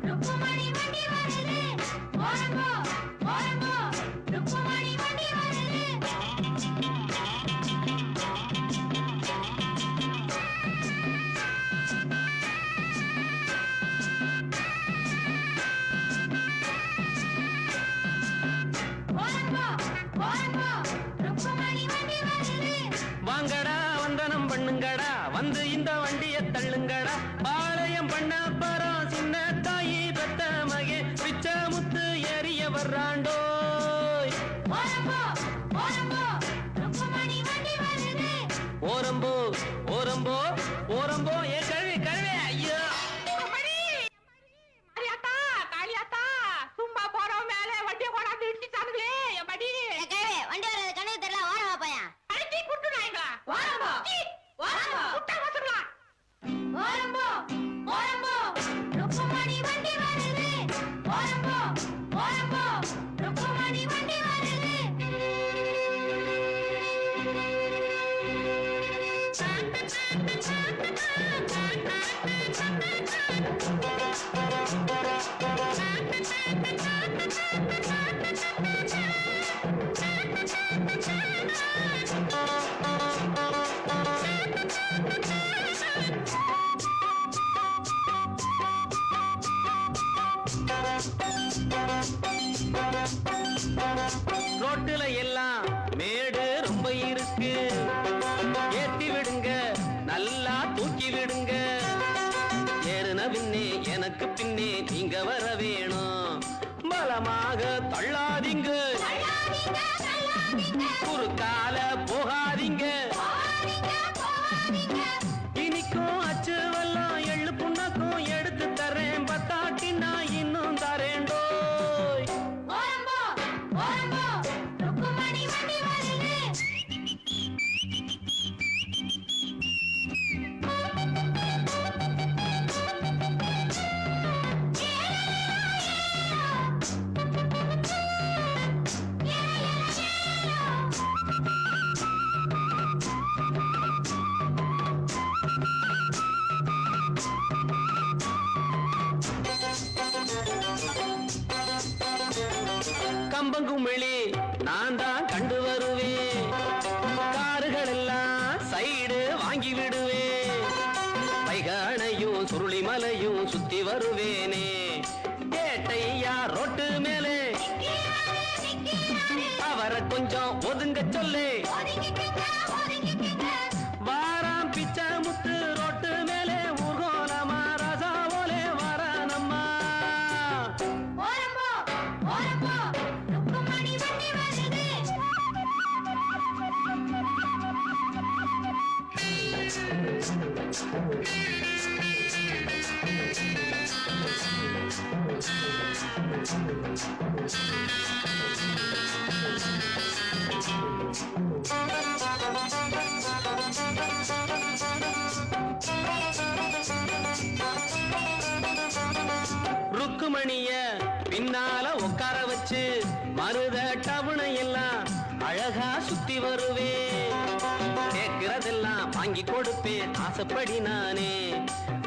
ருக்குமணி வண்டி வருது. ஓரம் போ. ஓரம் போ. ருக்குமணி வண்டி வருது. வாங்கடா வந்தனம் பண்ணுங்கடா, வந்து இந்த வண்டியை தள்ளுங்கடா. பாளையம் பண்ண பரம் சின்ன தாயி பெத்த மகே பிச்ச முத்து ஏறிய வர்றாண்டோய். ஓரம்போ ஓரம்போ ஓரம்போ ஏ கழுவி கழுவி. ஐயோ சும்மா போறோம் மேல வண்டியை கொண்டாந்து இடிச்சானுங்களே. படி வண்டி வர்றது கண்ணுக்கு தெரியல. ஓரம் வாப்பாயா. அடிச்சி குட்டுனாங்களா? வாரம்போ வாரம்போ குட்டா வசங்களா. ஓரம்போ. ஓரம்போ. ருக்குமணி வண்டி வருது. ஓரம்போ. ஓரம்போ. ருக்குமணி ரோட்டுல எல்லாம் மேடு ரொம்ப இருக்கு, ஏத்தி விடுங்க நல்லா தூக்கி விடுங்க. ஏறுன பின்னே எனக்கு பின்னே நீங்க வர வேணும், பலமாக தள்ளாதீங்க, குறுக்கால போகாதீங்க. இனிக்கும் அச்சு வெல்லம் எள்ளு புண்ணாக்கும் எடுத்து தரேன், பத்தாட்டி நான் இன்னும் தரேண்டோ. கம்பங்குமிழி நான் தான் கண்டு வருவேன், காருகள் எல்லாம் சைடு வாங்கி விடுவேன், வைகானையும் சுருளி மலையும் சுத்தி வருவேனே. கேட்டையா ரோட்டு மேலே அவரை கொஞ்சம் ஒதுங்க சொல்லு, வாராம் பிச்சை முத்து ரோட்டு மேலே ஊர்கோலமா ரசாவோலே வரானம்மா. ருக்குமணிய பின்னால உட்கார வச்சு மருத டவுனை எல்லாம் அழகா சுத்தி வருவேன், கேட்கிறதெல்லாம் வாங்கி கொடுப்பேன் ஆசைப்படி நானே.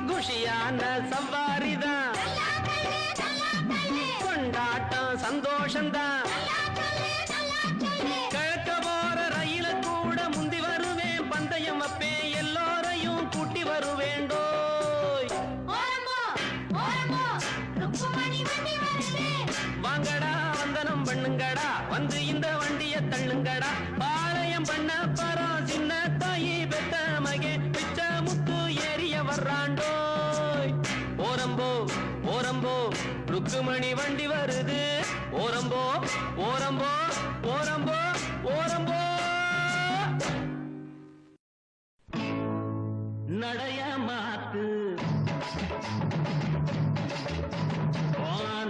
குஷியான சவாரிதான், கொண்டாட்டம் சந்தோஷம்தான், கிழக்க போற ரயில கூட முந்தி வருவேன், பந்தயம் அப்பேன் எல்லோரையும் கூட்டி வருவேண்டோ. வாங்கடா வந்தனம் பண்ணுங்கடா, வந்து இந்த வண்டிய தள்ளுங்கடா, பாளையம் பண்ண பரம் சின்ன தாயி பெத்த மகே பிச்ச முத்து ஏறிய வர்றாண்டோ. ஓரம்போ ஓரம்போ ருக்குமணி வண்டி வருது, ஓரம்போ ஓரம்போ ஓரம்போ ஓரம்போ. நடைய மாத்து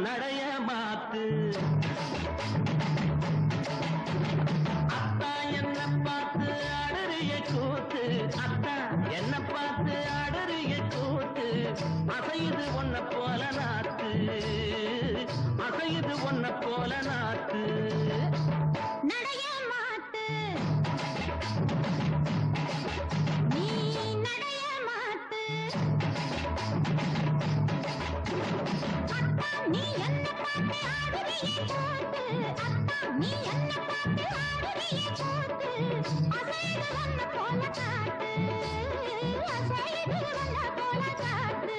நடைய மாத்து, அத்தா என்ன பார்த்து அடறிய கூத்து, அத்தா என்ன பார்த்து அடறிய கூத்து, அசையுது ஒன்ன போல நாத்து, அசையுது ஒன்ன போல நாத்து. நடைய மாத்து நீ நடைய மாத்து, அத்தா நீ என்ன பார்த்து ஆடுறியே கூத்து, அத்தா நீ என்ன பார்த்து ஆடுறியே கூத்து, அசைது ஒன்ன போல காட்டு, அசைது ஒன்ன போல காட்டு.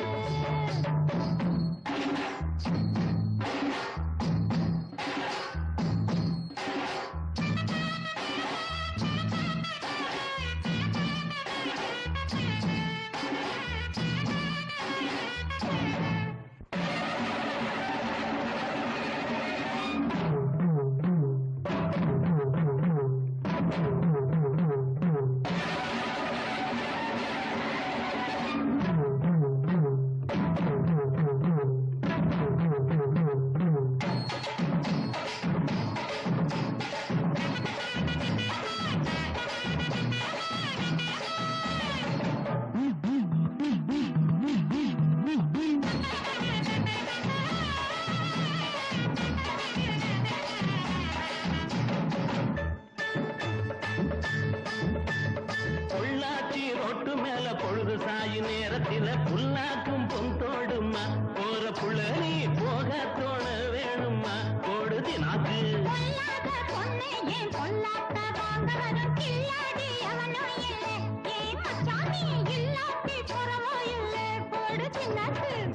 சாயு நேரத்தில புல்லாக்கும் பொந்தோடுமா போற புள்ள நீ போக தோண வேணுமா போடுதி நாக்கு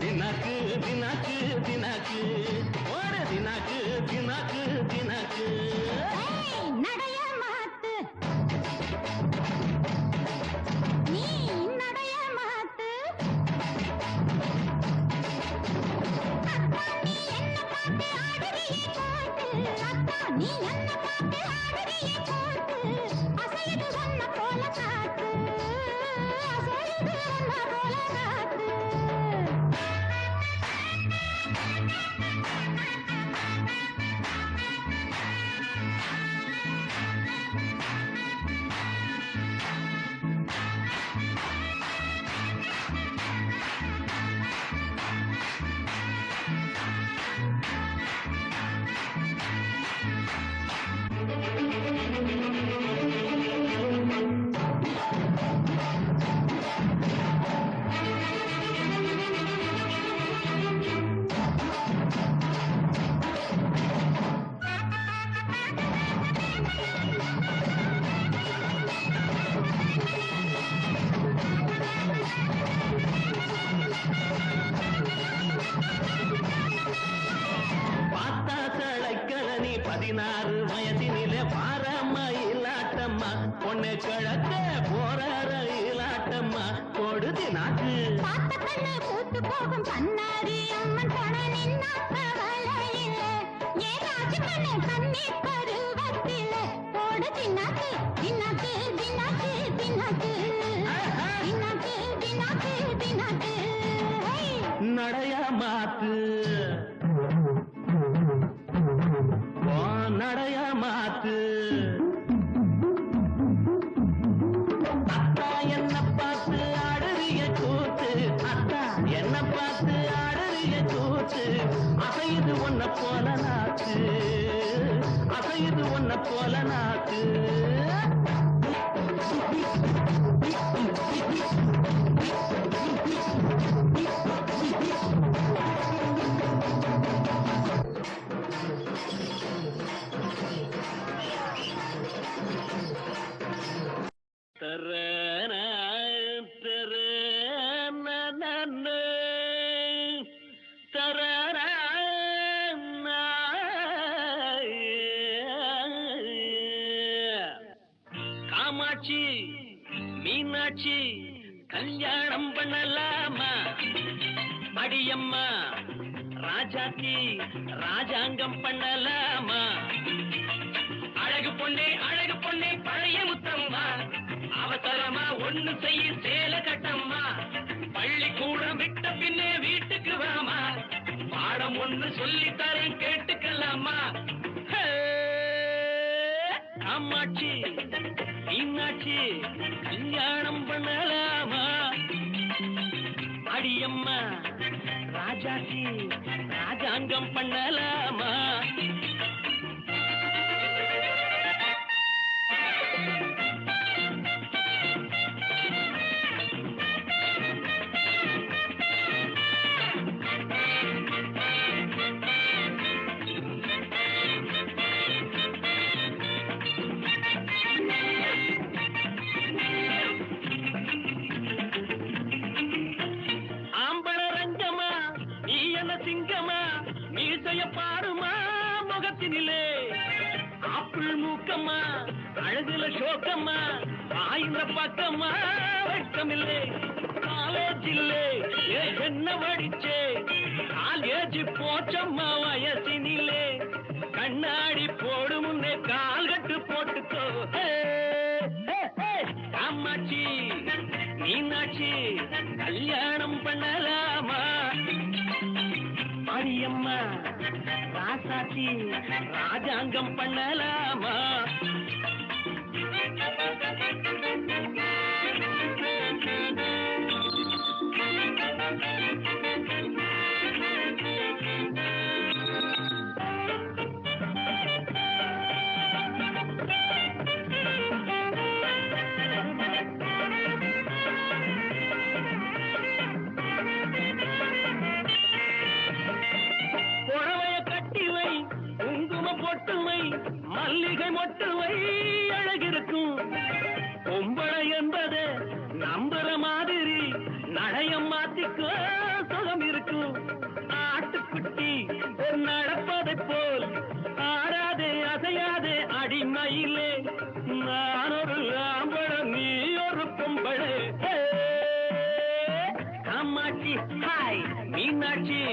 தினாக்கு தினாக்கு தினாக்கு 16 வயதினிலே பாரம்மா இல்லாட்டம்மா பொண்ணு கிழக்க போற இல்லாட்டம்மா கொடுதி நாக்கு பார்த்த கண்ணு பூத்து போகும் கண்ணாடி அம்மன் போன நின்னா கவலையில்ல ஏன் ராஜு கண்ணு கண்ணீர் பருவத்தில போடு தின்னாக்கு தின்னாக்கு தின்னாக்கு தின்னாக்கு தின்னாக்கு தின்னாக்கு தின்னாக்கு நடைய மாத்து நடைய மாத்து அத்தா என்ன பார்த்து ஆடுறிய கூத்து அத்தா என்ன பார்த்து ஆடுறிய கூத்து அசையுது ஒன்ன போல நாக்கு அசையுது ஒன்ன போல நாக்கு காமாட்சி மீனாட்சி கல்யாணம் பண்ணலாமா அடியம்மா ராஜாத்தி ராஜாங்கம் பண்ணலாமா அழகு பொண்ணே பழைய முத்தம்மா அவசரமா ஒண்ணு செய்ய சேல கட்டம்மா பள்ளிக்கூடம் விட்ட பின்னே வீட்டுக்கு வாமா பாடம் ஒண்ணு சொல்லி தரேன் கேட்டுக்கலாமா அம்மாச்சி மீனாட்சி கல்யாணம் பண்ணலாமா அடியம்மா ராஜாச்சி ராஜாங்கம் பண்ணலாமா சிங்கமா மீசைய பாருமா முகத்தினிலே ஆப்பிள் மூக்கம்மா அழகுல சோக்கம்மா ஆயிர பக்கம்மா வெட்கமில்லை காலேஜ் இல்லே என்ன படிச்சே காலேஜ் போச்சம்மா வயசினிலே கண்ணாடி போடு முன்னே கால் கட்டு போட்டுக்கோ அம்மாச்சி மீனாட்சி கல்யாணம் பண்ணலாமா அடியம்மா ராசாத்தி ராஜாங்கம் பண்ணலாமா பொட்டுவை மல்லிகை மொட்டுவை அழகிருக்கும் பொம்பளை என்பது நம்புற மாதிரி நடையம் மாத்திக்கோ சுகம் இருக்கும் ஆட்டுக்குட்டி நடப்பதை போல் ஆடாதே அசையாதே அடிமையிலே நான் ஒரு ஆம்பளம் நீ ஒரு பொம்பளை அம்மாச்சி ஹாய் மீனாட்சி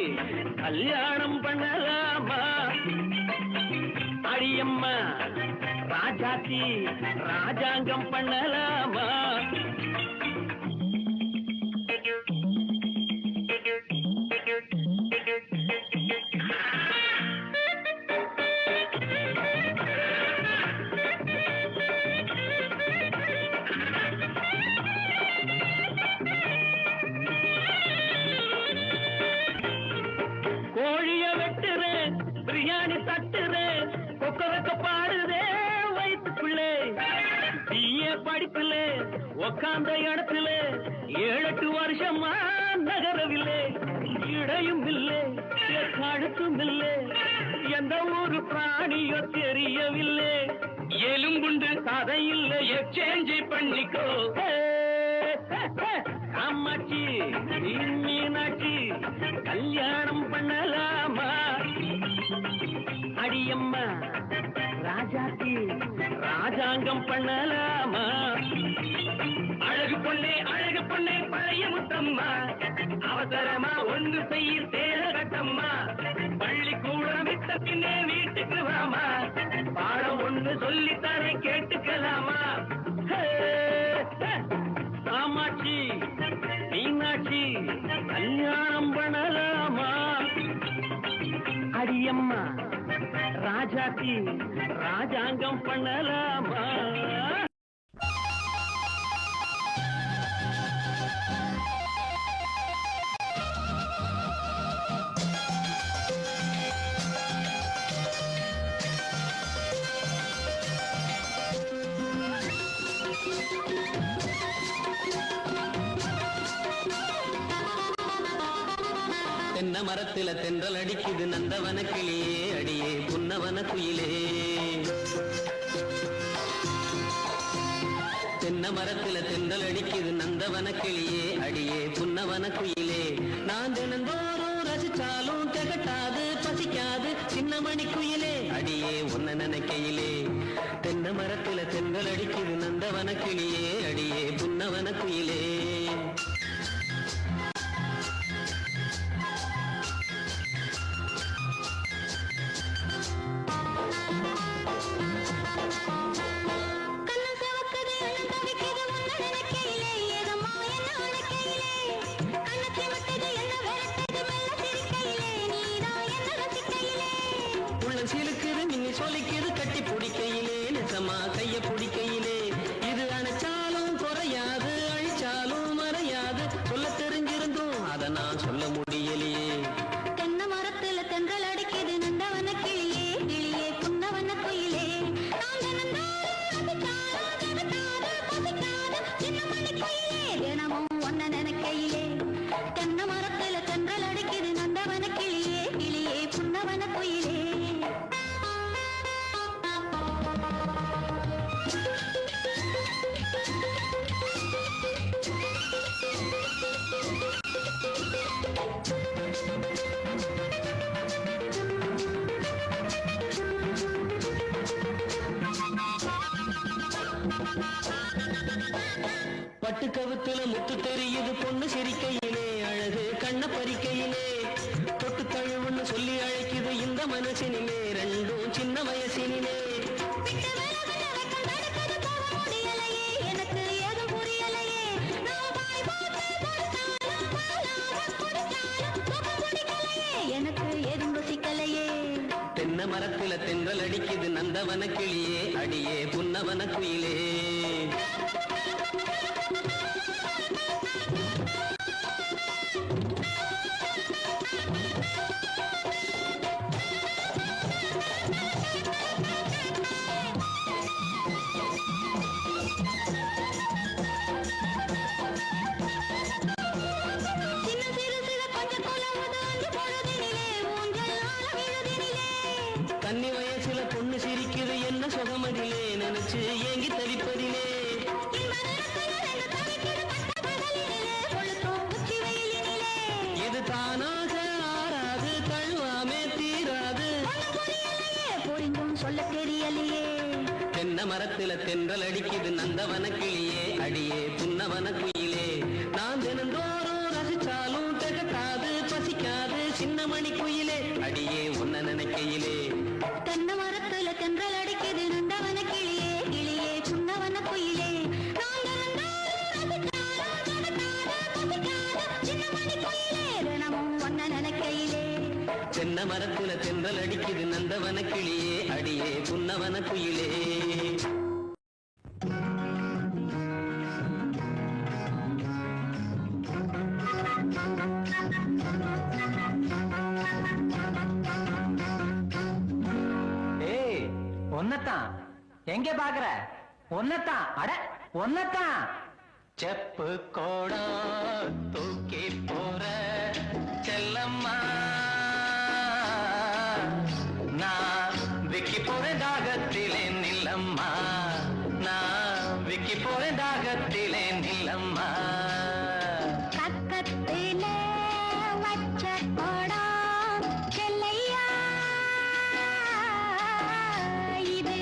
கல்யாணம் பண்ணலாமா அடியம்மா ராஜாத்தி ராஜாங்கம் பண்ணலாமா கோழிய வெட்டுறேன் பிரியாணி தட்டுறேன் கொக்கரக்க பாடுதே வயிற்றுக்குள்ளே படிப்பில்லை உக்காந்த இடத்துல 7-8 வருஷமா நகரவில்லை இடையும் இல்லை கழுத்தும் இல்லை எந்த ஒரு பிராணியோ தெரியவில்லை எலும்புண்டு கதை இல்லை எக்ஸ்சேஞ்ச் பண்ணிக்கோ அம்மாச்சி மீனாட்சி கல்யாணம் பண்ணலாமா அடியம்மா ராஜாத்தி ராஜாங்கம் பண்ணலாமா அழகு பொண்ணே பழைய முத்தம்மா அவசரமா ஒன்று செய்ய தேர கட்டம்மா பள்ளிக்கூடம் விட்ட பின்னே வீட்டுக்கு வாமா பாடம் ஒன்று சொல்லித்தரேன் கேட்டுக்கலாமா காமாட்சி மீனாட்சி கல்யாணம் பண்ணலாமா அடியம்மா ராஜாத்தி ராஜாங்கம் பண்ணலாமா தென்னை மரத்துல தென்றல் அடிக்குது நந்தவன கிளியே அடியே புன்னவன குயிலே தென்னை மரத்துல தென்றல் அடிக்குது நந்தவன கிளியே அடியே புன்னவன குயிலே நான் தினந்தோறும் ரசிச்சாலும் திகட்டாது பசிக்காது சின்னமணி குயிலே அடியே உன்ன நினைக்கையிலே தென்னை மரத்துல தென்றல் அடிக்குது நந்தவன கிளியே அடியே புன்னவன குயிலே சிலுக்குது மின்னி சொலிக்குது கட்டி பிடிக்கையிலே நெசமா கைய பிடிக்கையிலே இது அணைச்சாலும் குறையாது அழிச்சாலும் மறையாது சொல்ல தெரிஞ்சிருந்தும் அதை நான் சொல்ல முடியலையே தென்னை மரத்துல தென்றல் அடிக்குது நந்தவன கிளியே கிளியே புன்னவன குயிலே தினமும் ஒன்ன நினைக்கையிலே தென்னை மரத்துல தென்றல் அடிக்குது நந்தவன கிளியே கிளியே புன்னவன குயிலே பட்டு கவுத்துல முத்து தெரியுது பொண்ணு சிரிக்கையிலே அழகு கண்ண பறிக்கையிலே தொட்டு தழுவுன்னு சொல்லி அழைக்குது இந்த மனசினிலே ரெண்டும் சின்ன வயசினிலே எனக்கு ஏதும் புரியலையே எனக்கு ஏதும் ருசிக்கலையே தென்னை மரத்துல தென்றல் அடிக்குது நந்தவன கிளியே அடியே புன்னவன குயிலே கன்னி வயசுல பொண்ணு சிரிக்குது என்ன சுகமதிலே நினைச்சு ஏங்கி தவிப்பதிலே இது தானாக ஆறாது தழுவாமே தீராது புரிந்தும் சொல்ல தெரியலையே தென்னை மரத்துல தென்றல் அடிக்குது நந்தவன கிளியே அடியே புன்னவன குயிலே நான் தினந்தோறும் ரசிச்சாலும் திகட்டாது பசிக்காது சின்னமணி குயிலே அடியே உன்ன நினைக்கையிலே தென்னை மரத்துல தென்றல் அடிக்குது நந்தவன கிளியே கிளியே புன்னவன குயிலே தினமும் ஒன்ன நினைக்கையிலே தென்னை மரத்துல தென்றல் அடிக்குது நந்தவன கிளியே அடியே புன்னவன குயிலே ஒன்னத்தான் எங்க பாக்குற ஒன்னத்தான் அட ஒன்னத்தான் செப்பு கோடா தூக்கி போற செல்லம்மா நான் விக்கி போறேன் தாகத்திலே நில்லம்மா நான் விக்கி போறேன் தாகத்திலே நில்லம்மா பக்கத்திலே வச்ச கொடம் செல்லையா இது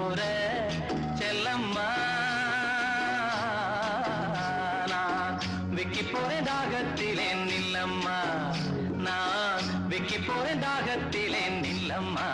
போற செல்லம்மா நான் விக்கி போறேன் தாகத்திலே நில்லம்மா நான் விக்கி போறேன் தாகத்திலே நில்லம்மா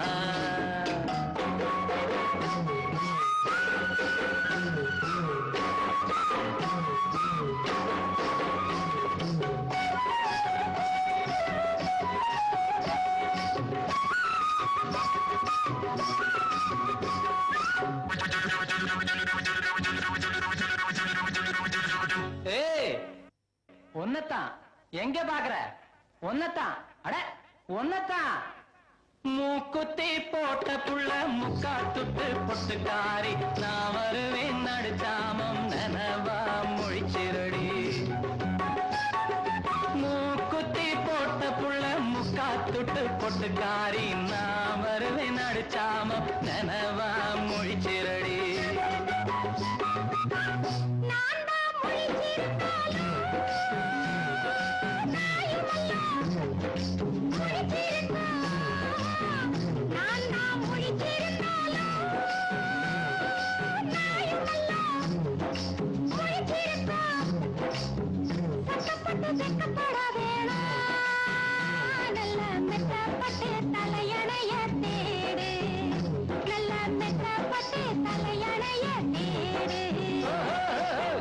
ஒன்னத்தான் எங்க பாக்குற ஒன்னத்தான் அட ஒன்னத்தான் மூக்குத்தி போட்ட புள்ள முக்கா துட்டு பொட்டுக்காரி நான் வருவேன் நடுச்சாமம் நனவா மொழிச்சிரடி மூக்குத்தி போட்ட புள்ள முக்கா துட்டு பொட்டுக்காரி நான் வருவேன் நடுச்சாமம் நனவா மொழிச்சிரடி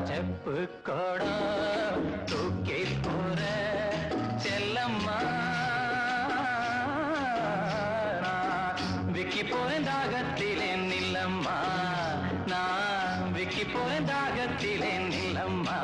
செப்பு கோடா தூக்கி போற செல்லம்மா விக்கி போறேன் தாகத்திலே நில்லம்மா நான் விக்கி போறேன் தாகத்திலே நில்லம்மா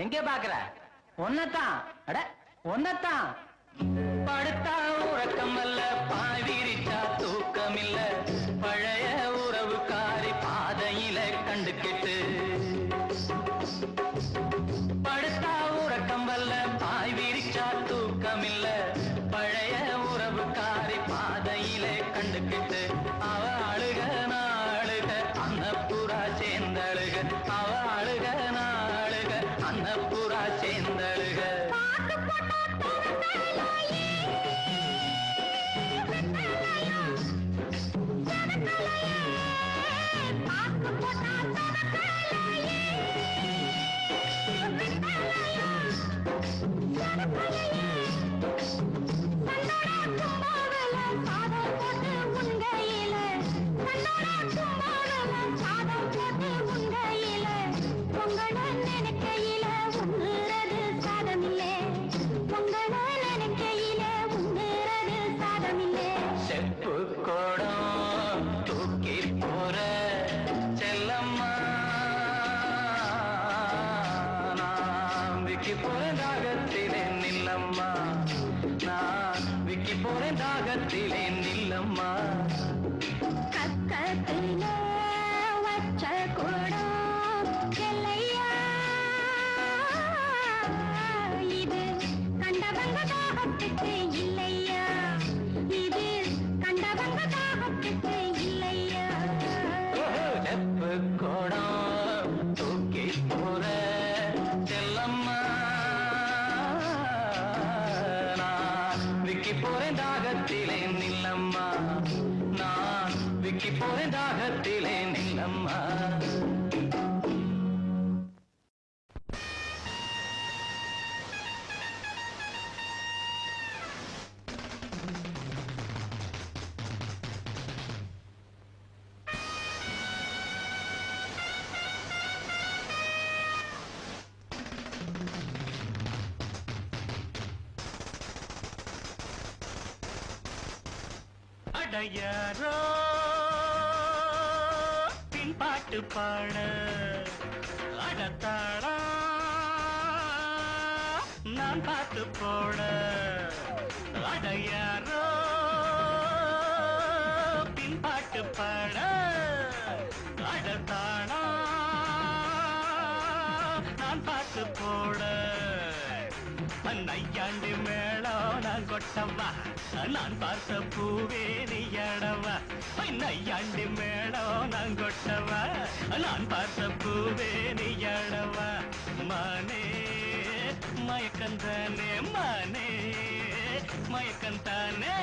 எங்க பாக்குற ஒன்னத்தான் அட ஒன்னத்தான் படுத்தா உறக்கம் அல்ல பாய் விரிச்சா தூக்கம் இல்ல பழைய உறவுக்காரி பாதையில கண்டுகிட்டு படுத்தா உறக்கம் அல்ல பாய் விரிச்சா தூக்கம் இல்ல பழைய உறவுக்காரி பாதையில கண்டுகிட்டு அவ அழுக நாளுக அன்னப்புறா சேர்ந்தழுக அவ அழுக நாளுக அன்னப்புறா சேர்ந்தழுக தாகத்திலே நில்லம்மா கக்கத்திலே வச்ச கூடம் செல்லையா இது கண்டவங்க தாகத்துக்கு இல்லையா இது கண்டவங்க தாகத்துக்கு இல்லையா செப்பு கூடம் தூக்கி போற செல்லம்மா விக்கி போறேன் தாகத்திலே நில்லம்மா நான் விக்கி போறேன் தாகத்திலே நில்லம்மா அடையாரோ பின்பாட்டு பாட அடத்தாடா நான் பார்த்து போட அடையாரோ பின்பாட்டு பாட அடத்தாடா நான் பார்த்து போட நையாண்டு மேளம் நான் கொட்டவா நான் பார்த்த பூவே நீயடவா நையாண்டு மேளம் நான் கொட்டவா நான் பார்த்த பூவே நீயடவா மானே மயக்கந்தானே மானே மயக்கந்தானே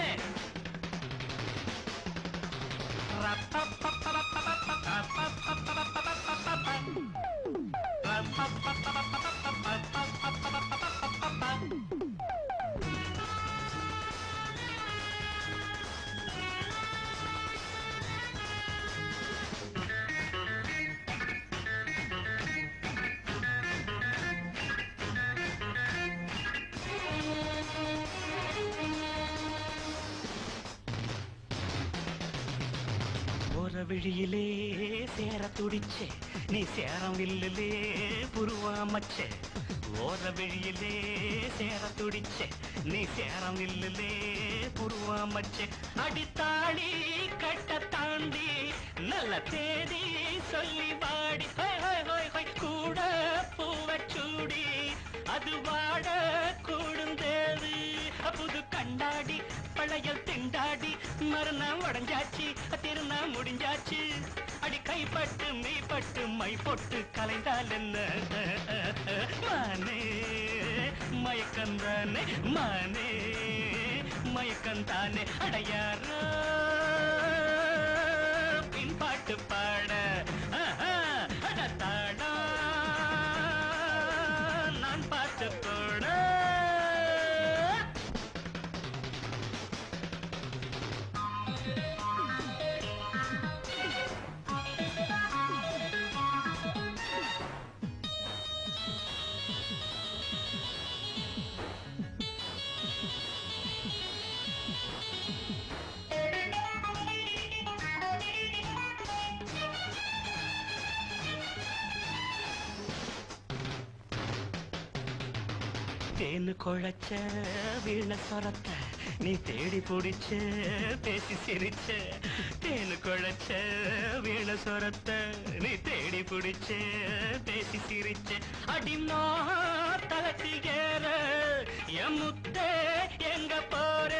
விழியிலே சேர துடிச்சே நீ சேரம் வில்லிலே புருவாமச்சே ஓர விழியிலே சேர துடிச்சே நீ சேரம் வில்லிலே புருவாமச்சே அடித்தாடி கட்ட தாண்டி நல்ல தேதி சொல்லி வாடி கூட பூவச்சூடி அது வாட கூடுந்தேது புது கண்டாடி பழையல் திண்டாடி மறுநாள் உடஞ்சாச்சு திருநா முடிஞ்சாச்சு அடி கைப்பட்டு மெய்ப்பட்டு மை பொட்டு கலைந்தால் என்ன மானே மயக்கந்தானே மானே மயக்கந்தானே அடையாரோ பின்பாட்டு பாட அடத்தாடா நான் பார்த்து போட தேனு குழைச்ச வீண சொரத்த நீ தேடி பிடிச்ச பேசி சிரிச்ச தேனு குழைச்ச வீண சொரத்த நீ தேடி பிடிச்ச பேசி சிரிச்ச அடிமா தலத்தி ஏற என் முத்தே எங்க போற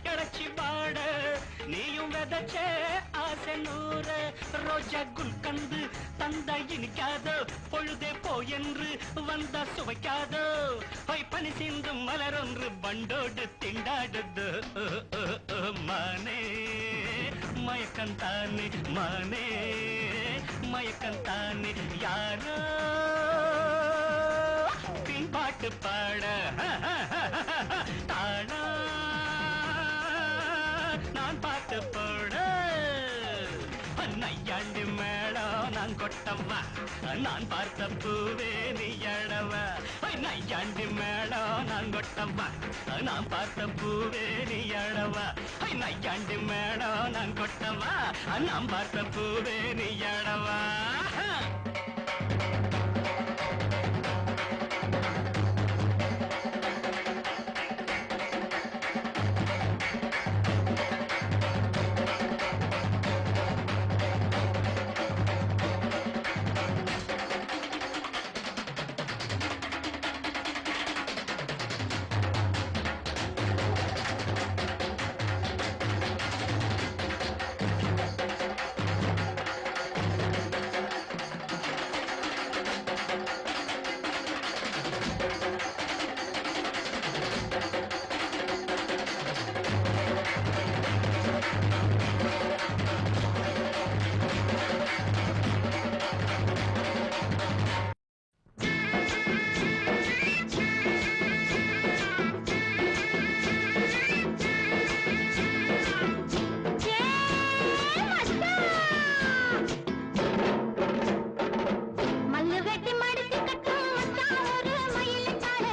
இடைச்சி பாட நீயும் விதச்ச ஆசை நூற ரோஜா குல்கந்து தந்த இனிக்காதோ பொழுதே போ என்று வந்த சுவைக்காதோ பனி சிந்தும் மலரொன்று பண்டோடு திண்டாடுது மானே மயக்கந்தானே மானே மயக்கந்தானே யாரோ பின்பாட்டு பாட தாடா நான் பாட்டு போட நையாண்டு மேளம் நான் கொட்டவா நான் பார்த்த பூவே நீயடவா நையாண்டு மேளம் நான் கொட்டவா நான் பார்த்த பூவே நீயடவா நையாண்டு மேளம் நான் கொட்டவா நான் பார்த்த பூவே நீயடவா மல்லு வெட்டி மடிச்சு கட்டும் மச்சான் ஒரு மயிலுக்கார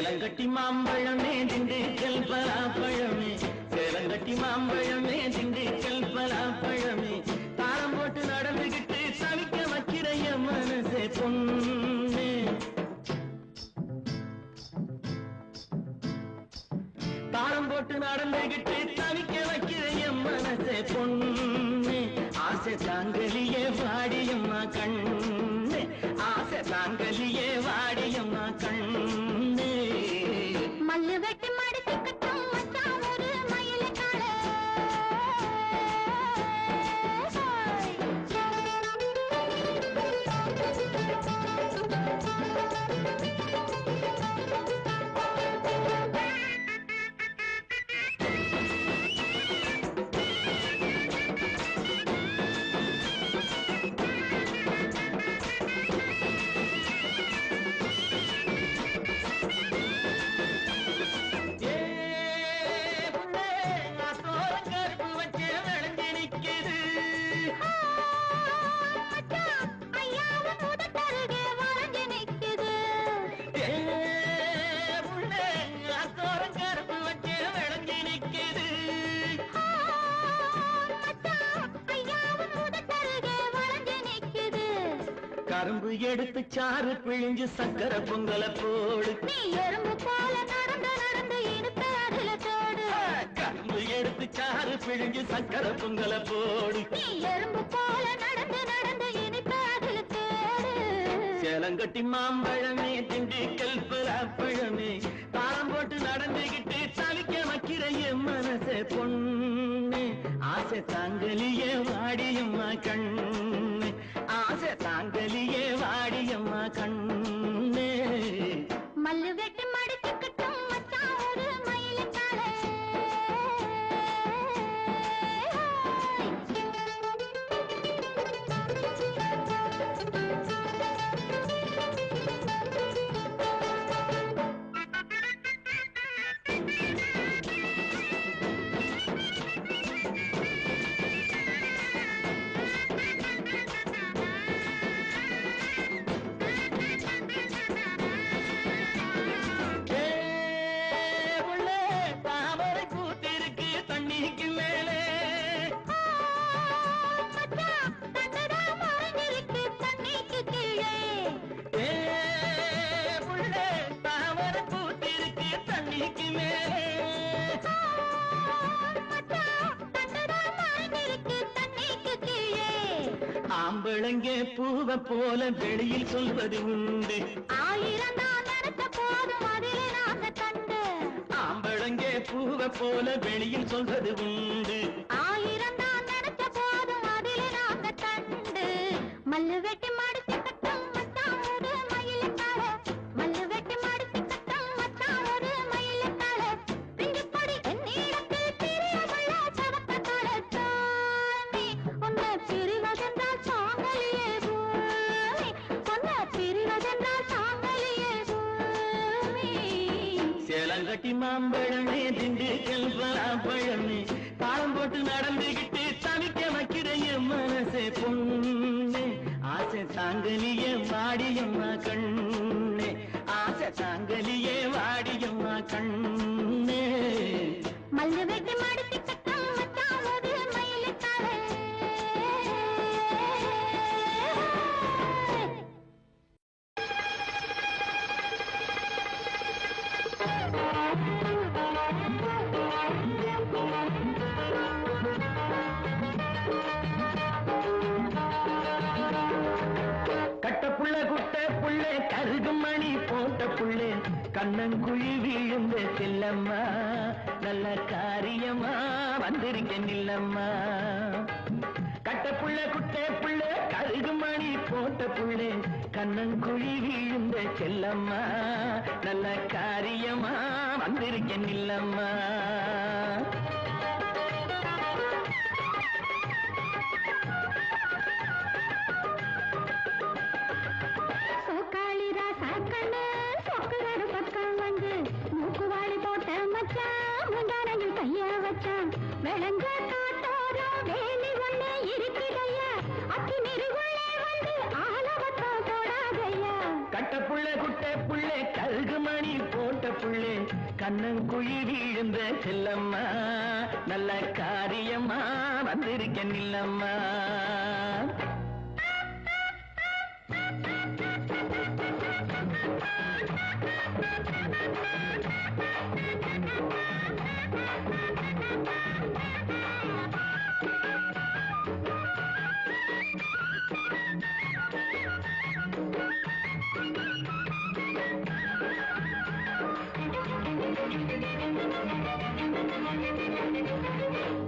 சேலங்கட்டி மாம்பழமே திண்டுக்கல் பலாப்பழமே சேலங்கட்டி மாம்பழமே திண்டுக்கல் பலாப்பழமே தாளம் போட்டு நடந்துகிட்டு சவிக்க வைக்கிற என் மனசே பொண்ணு தாளம் போட்டு நடந்துகிட்டு தவிக்க வைக்கிற என் மனசே பொண்ணு ஆசை தாங்கலியே வாடியம்மா கண்ணு ஆசை தாங்கலியே வாடியம்மா கண்ணு மல்லு வெட்டி மடிச்சு கட்டும் மச்சான் ஒரு மயிலுக்கால கரும்பு எடுத்து சாறு பிழிஞ்சு சக்கரை பொங்கல போடு நீ எறும்பு போல நடந்து நடந்து இடுப்ப அதுல தோடு கரும்பு எடுத்து சாறு பிழிஞ்சு சக்கரை பொங்கல போடு நீ எறும்பு போல நடந்து நடந்து இடுப்ப அதுல தோடு சேலங்கட்டி மாம்பழமே திண்டுக்கல் பலாப்பழமே தாளம் போட்டு நடந்துகிட்டு தவிக்க வைக்கிற என் மனசே பொண்ணு ஆசை தாங்கலியே வாடியம்மா கண்ணு ஆசை தாங்கலியே வாடியம்மா கண்ணு மல்லு வெட்டி மடிச்சு கட்டும் மச்சான் ஒரு மயிலுக்கால ஆம்பளங்கே பூவ போல வெளியில் சொல்வது உண்டு ஆயிரம் தான் நினைச்ச போதும் அதிலே நாங்க கண்டு ஆம்பளங்கே பூவ போல வெளியில் சொல்வது உண்டு ஆயிரம் தான் நினைச்ச போதும் அதிலே நாங்க கண்டு மல்லு வெட்டி மடிச்சு கட்டும் மச்சான் ஒரு மயிலுக்கால மல்லு வெட்டி மடிச்சு கட்டும் மச்சான் ஒரு மயிலுக்கால பிஞ்சு பொடி என்னிடத்தில் பிரியமுள்ள சவக்கத்தால சாமி உன்னை பிரிவதென்றால் சாங்கலியே பூமி உன்னை பிரிவதென்றால் சாங்கலியே பூமி சேலங்கட்டி மாம்பழமே திண்டுக்கல் பலாப்பழமே தாளம் போட்டு நடந்துகிட்டு தவிக்க வைக்கிற என் மனசே பொண்ணு ஆசை தாங்கலியே வாடியம்மா கண்ணு ஆசை தாங்கலியே வாடியம்மா கண்ணு மல்லு வெட்டி மடிச்சு கட்டும் மச்சான் ஒரு மயிலுக்கால கட்ட புள்ள குட்ட புள்ள கருகு மணி போட்ட புள்ள கண்ணங்குழி விழுந்த செல்லம்மா நல்ல காரியமா வந்திருக்க நில்லம்மா கட்ட புள்ள குட்ட புள்ள கருகு மணி போட்ட புள்ள கண்ணங்குழி விழுந்த செல்லம்மா நல்ல காரியமா வந்திருக்க நில்லம்மா சோக்காளி ராசா கண்ணு சொக்குகாடு பக்கம் வந்து மூக்குவாளி போட்ட மச்சான் முந்தானையில் கைய வச்சான் விளைஞ்ச காட்டோரம் வேலி ஒண்ணு இருக்குதையா அத்தி நெருகுள்ளே வந்து ஆலவத்தம் போடாதையா கட்ட புள்ள குட்ட புள்ள கருகு மணி போட்ட கண்ணங்குழி விழுந்த செல்லம்மா நல்ல காரியம்மா வந்திருக்க நில்லம்மா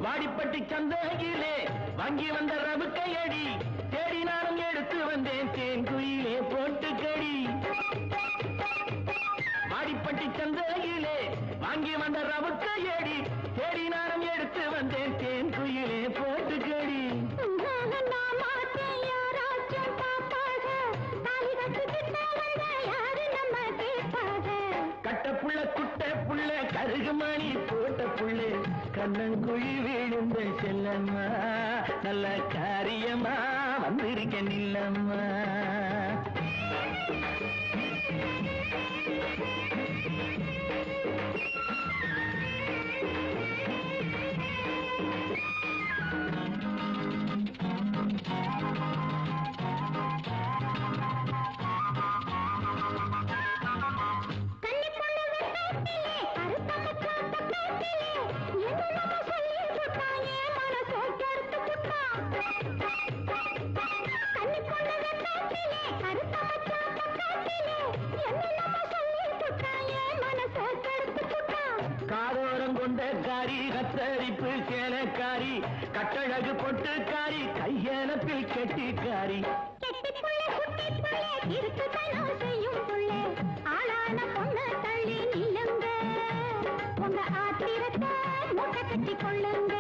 வாடிப்பட்டி சந்தையிலே வாங்கி வந்த ரவுக்கையடி தேடி நானும் எடுத்து வந்தேன் தேன்குயிலே போட்டுக்கடி வாடிப்பட்டி சந்தையிலே வாங்கி வந்த ரவுக்கையடி தேடி நானும் எடுத்து வந்தேன் தேன்குயிலே போட்டுக்கடி கட்ட புள்ள குட்ட புள்ள கருகுமணி போட்ட புள்ளே கண்ணங்குழி விழுந்த செல்லம்மா நல்ல காரியமா வந்திருக்க நில்லம்மா காதோரம் கொண்ட காரி கத்தரிப்பு சேலக்காரி கட்டழகு பொட்டுக்காரி கையெனப்பில் கெட்டிக்காரி கொள்ளுங்க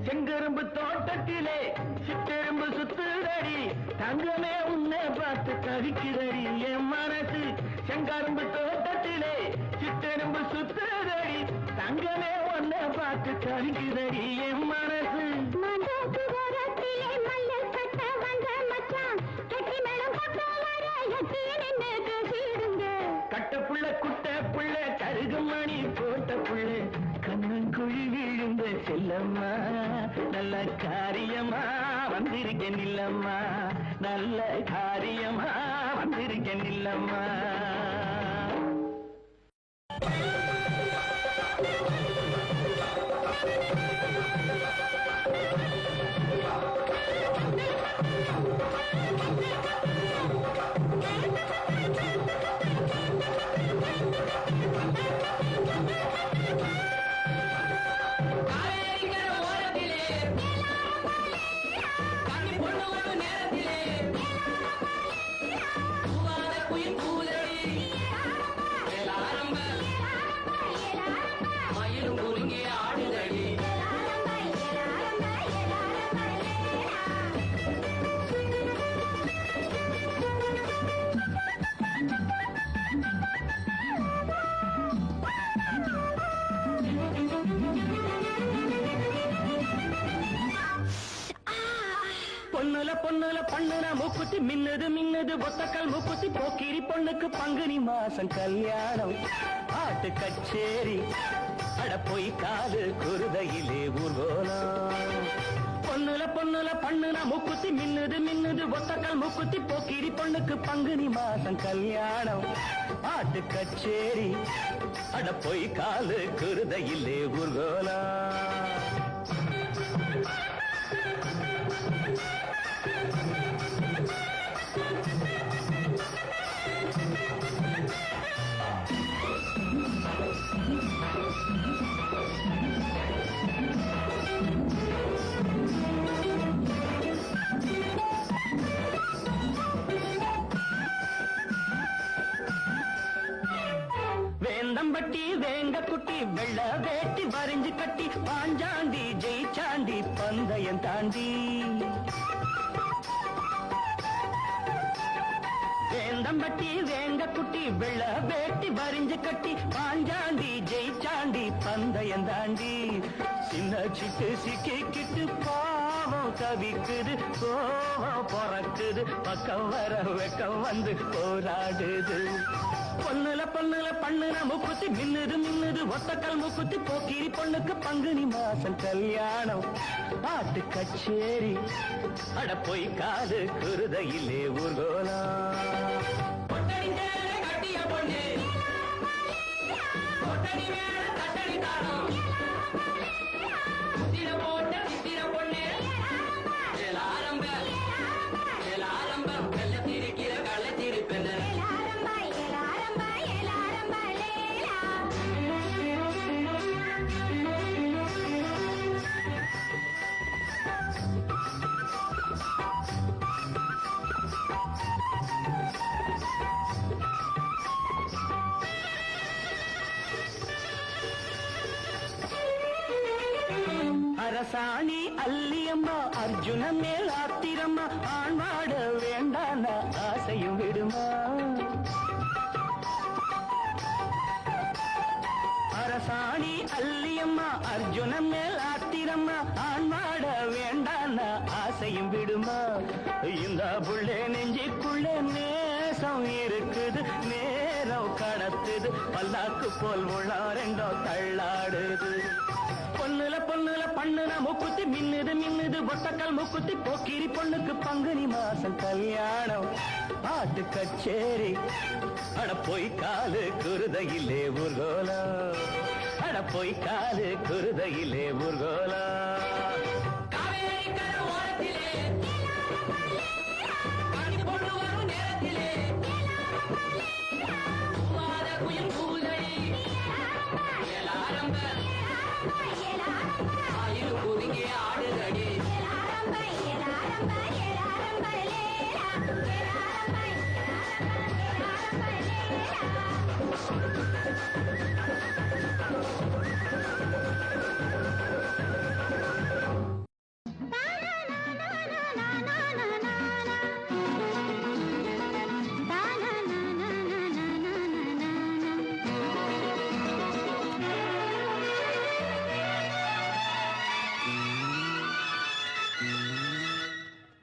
செங்கரும்பு தோட்டத்திலே சிற்றெரும்பு சுத்துதடி தங்கமே உன்னை பார்த்து தவிக்குதடி என் மனசு செங்கரும்பு தோட்டத்திலே சிற்றெரும்பு சுத்துதடி தங்கமே உன்னை பார்த்து தவிக்குதடி என் மனசு கட்ட புள்ள குட்ட புள்ள கருகுமணி போட்ட புள்ள கண்ணங்குழி விழுந்த செல்லம்மா நல்ல காரியமா வந்திருக்க நில்லம்மா நல்ல காரியமா வந்திருக்க நில்லம்மா பொண்ணுல பண்ணுன மூக்குத்தி மின்னுது மின்னுது ஒத்தக்கல் மூக்குத்தி போக்கிரி பொண்ணுக்கு பங்குனி மாசம் கல்யாணம் பாட்டு கச்சேரி அட போய் காது குருதையிலே ஊர்வலம் பொண்ணுல பண்ணுன மூக்குத்தி மின்னுது மின்னுது ஒத்தக்கல் மூக்குத்தி போக்கிரி பொண்ணுக்கு பங்குனி மாசம் கல்யாணம் பாட்டு கச்சேரி அட போய் காது குருதையிலே ஊர்வலம் வேந்தம்பட்டி வேங்க குட்டி வெள்ள வேட்டி வரிஞ்சு கட்டி பாஞ்சாண்டி ஜெயிச்சாண்டி பந்தயம் தாண்டி கந்தம்பட்டி வேங்க குட்டி வெள்ள வேட்டி வரிஞ்சு கட்டி பாஞ்சாண்டி ஜெயிச்சாண்டி பந்தயந்தாண்டி சின்ன சிட்டு சிக்கிக்கிட்டு பாவம் தவிக்குது கோவம் பொறக்குது பக்கம் வர வெக்கம் வந்து போராடுது பொண்ணுல பண்ணுன முக்குத்தி மின்னுது மின்னுது ஒத்தக்கல் முக்குத்தி போக்கிரி பொண்ணுக்கு பங்குனி மாசம் கல்யாணம் பாட்டு கச்சேரி அட போய் காது குருதையிலே ஊர்கோலா கட்டிய பொண்ணு போட்ட சித்திர பொண்ணு ஆரம்பம் வெள்ள திரிக்கிற கள்ள திருப்பெண்ண அரசாணி அல்லியம்மா அர்ஜுன மேல் ஆத்திரம்மா ஆண்பாட வேண்டான ஆசையும் விடுமா அரசாணி அல்லியம்மா அர்ஜுன மேல் ஆத்திரம்மா ஆண்பாட வேண்டான ஆசையும் விடுமா இந்த புள்ளே நெஞ்சிக்குள்ளே நேசம் இருக்குது நேரம் கடத்துது பல்லாக்கு போல் உள்ளாரெண்டோ தள்ளாடுது பொண்ணுல பண்ணுன முக்குத்தி மின்னுது மின்னுது ஒட்டக்கல் முக்குத்தி போக்கிரி பொண்ணுக்கு பங்குனி மாசம் கல்யாணம் பாட்டு கச்சேரி அட போய் காலு குருதையிலே ஊர்கோலா அட போய் காலு குருதையிலே ஊர்கோலா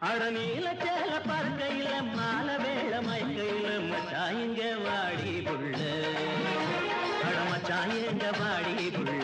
அடநீல சேல பறக்கையில மால வேள மயக்கையில மச்சாயங்க வாடி புள்ள அட மச்சாயங்க வாடி புள்ள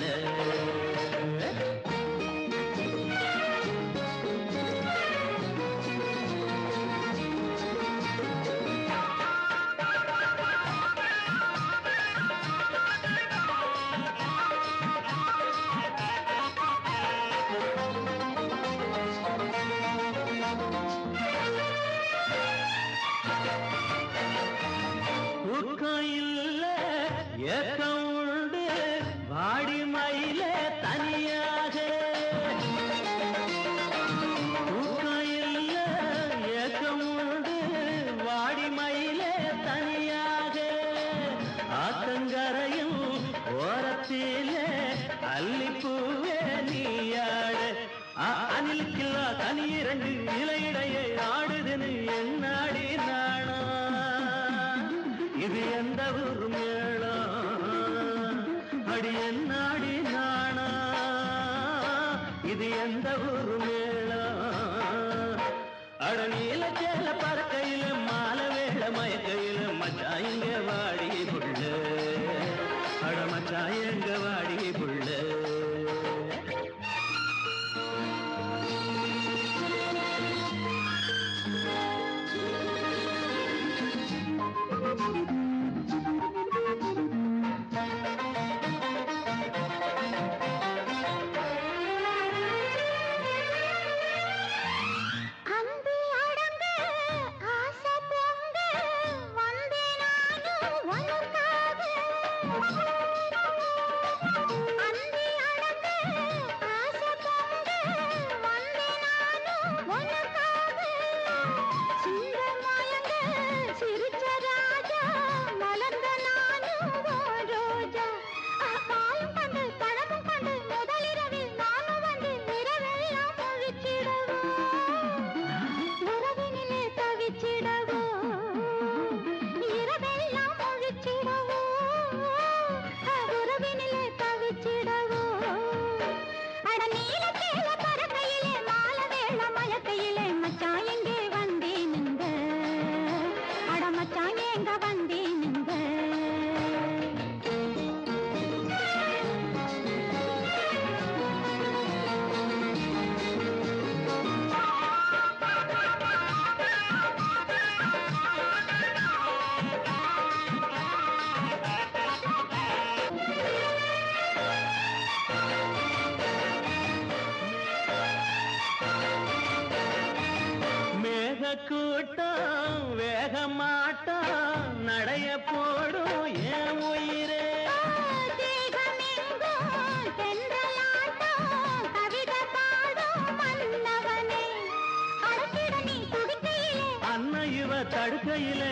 தடுக்கையில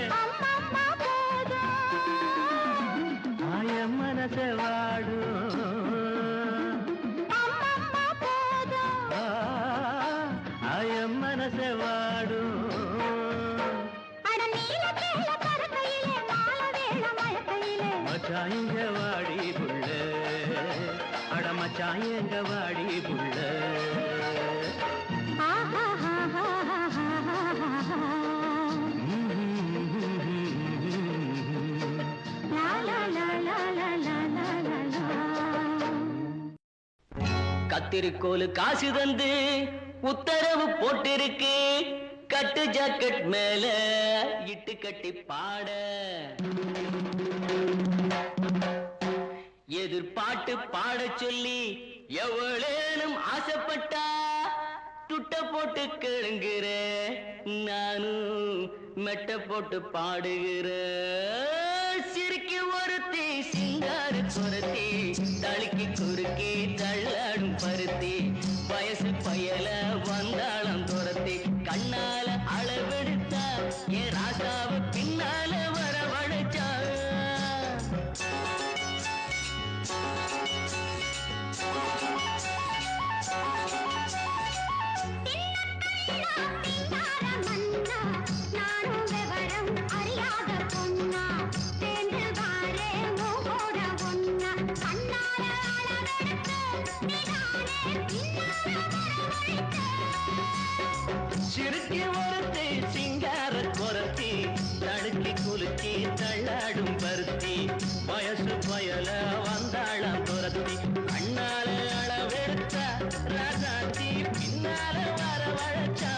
ஆய மனச வாடும் ஆய மனச வாடும் மச்சாயங்க வாடி புள்ள அட மச்சாயங்க வாடி புள்ள கத்திரிக்கோலு காசு தந்து உத்தரவு போட்டிருக்கு கட்டு ஜாக்கெட் மேல இட்டு கட்டி பாட எதிர்பாட்டு பாட சொல்லி எவ்வளேனும் ஆசைப்பட்டா துட்ட போட்டு கேளுங்கிற நானும் மெட்ட போட்டு பாடுகிற சிரிக்கி ஒருத்தி சிங்காரு குரத்தி தழுக்கி குறுக்கி தள்ளாடும் பருத்தி வயசு பயல வந்தாளம் துரத்தி கண்ணால அளவெடுத்தா ஏ ராசாவ பின்னால வரவழைச்சா சிறுக்கி ஒருத்தி சிங்கார குரத்தி தடுக்கி குலுக்கி தள்ளாடும் பருத்தி வயசு பயல வந்தாளம் துரத்தி கண்ணால அளவெடுத்த ராசாத்தி பின்னால வரவழைச்சா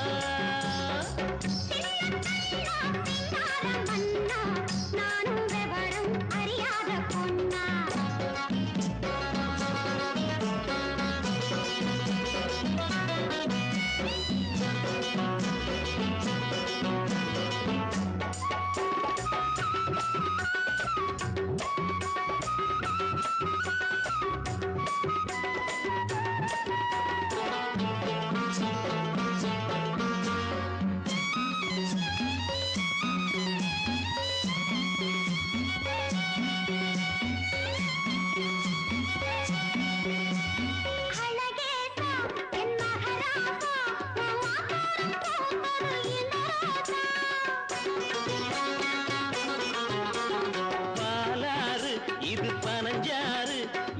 இது 15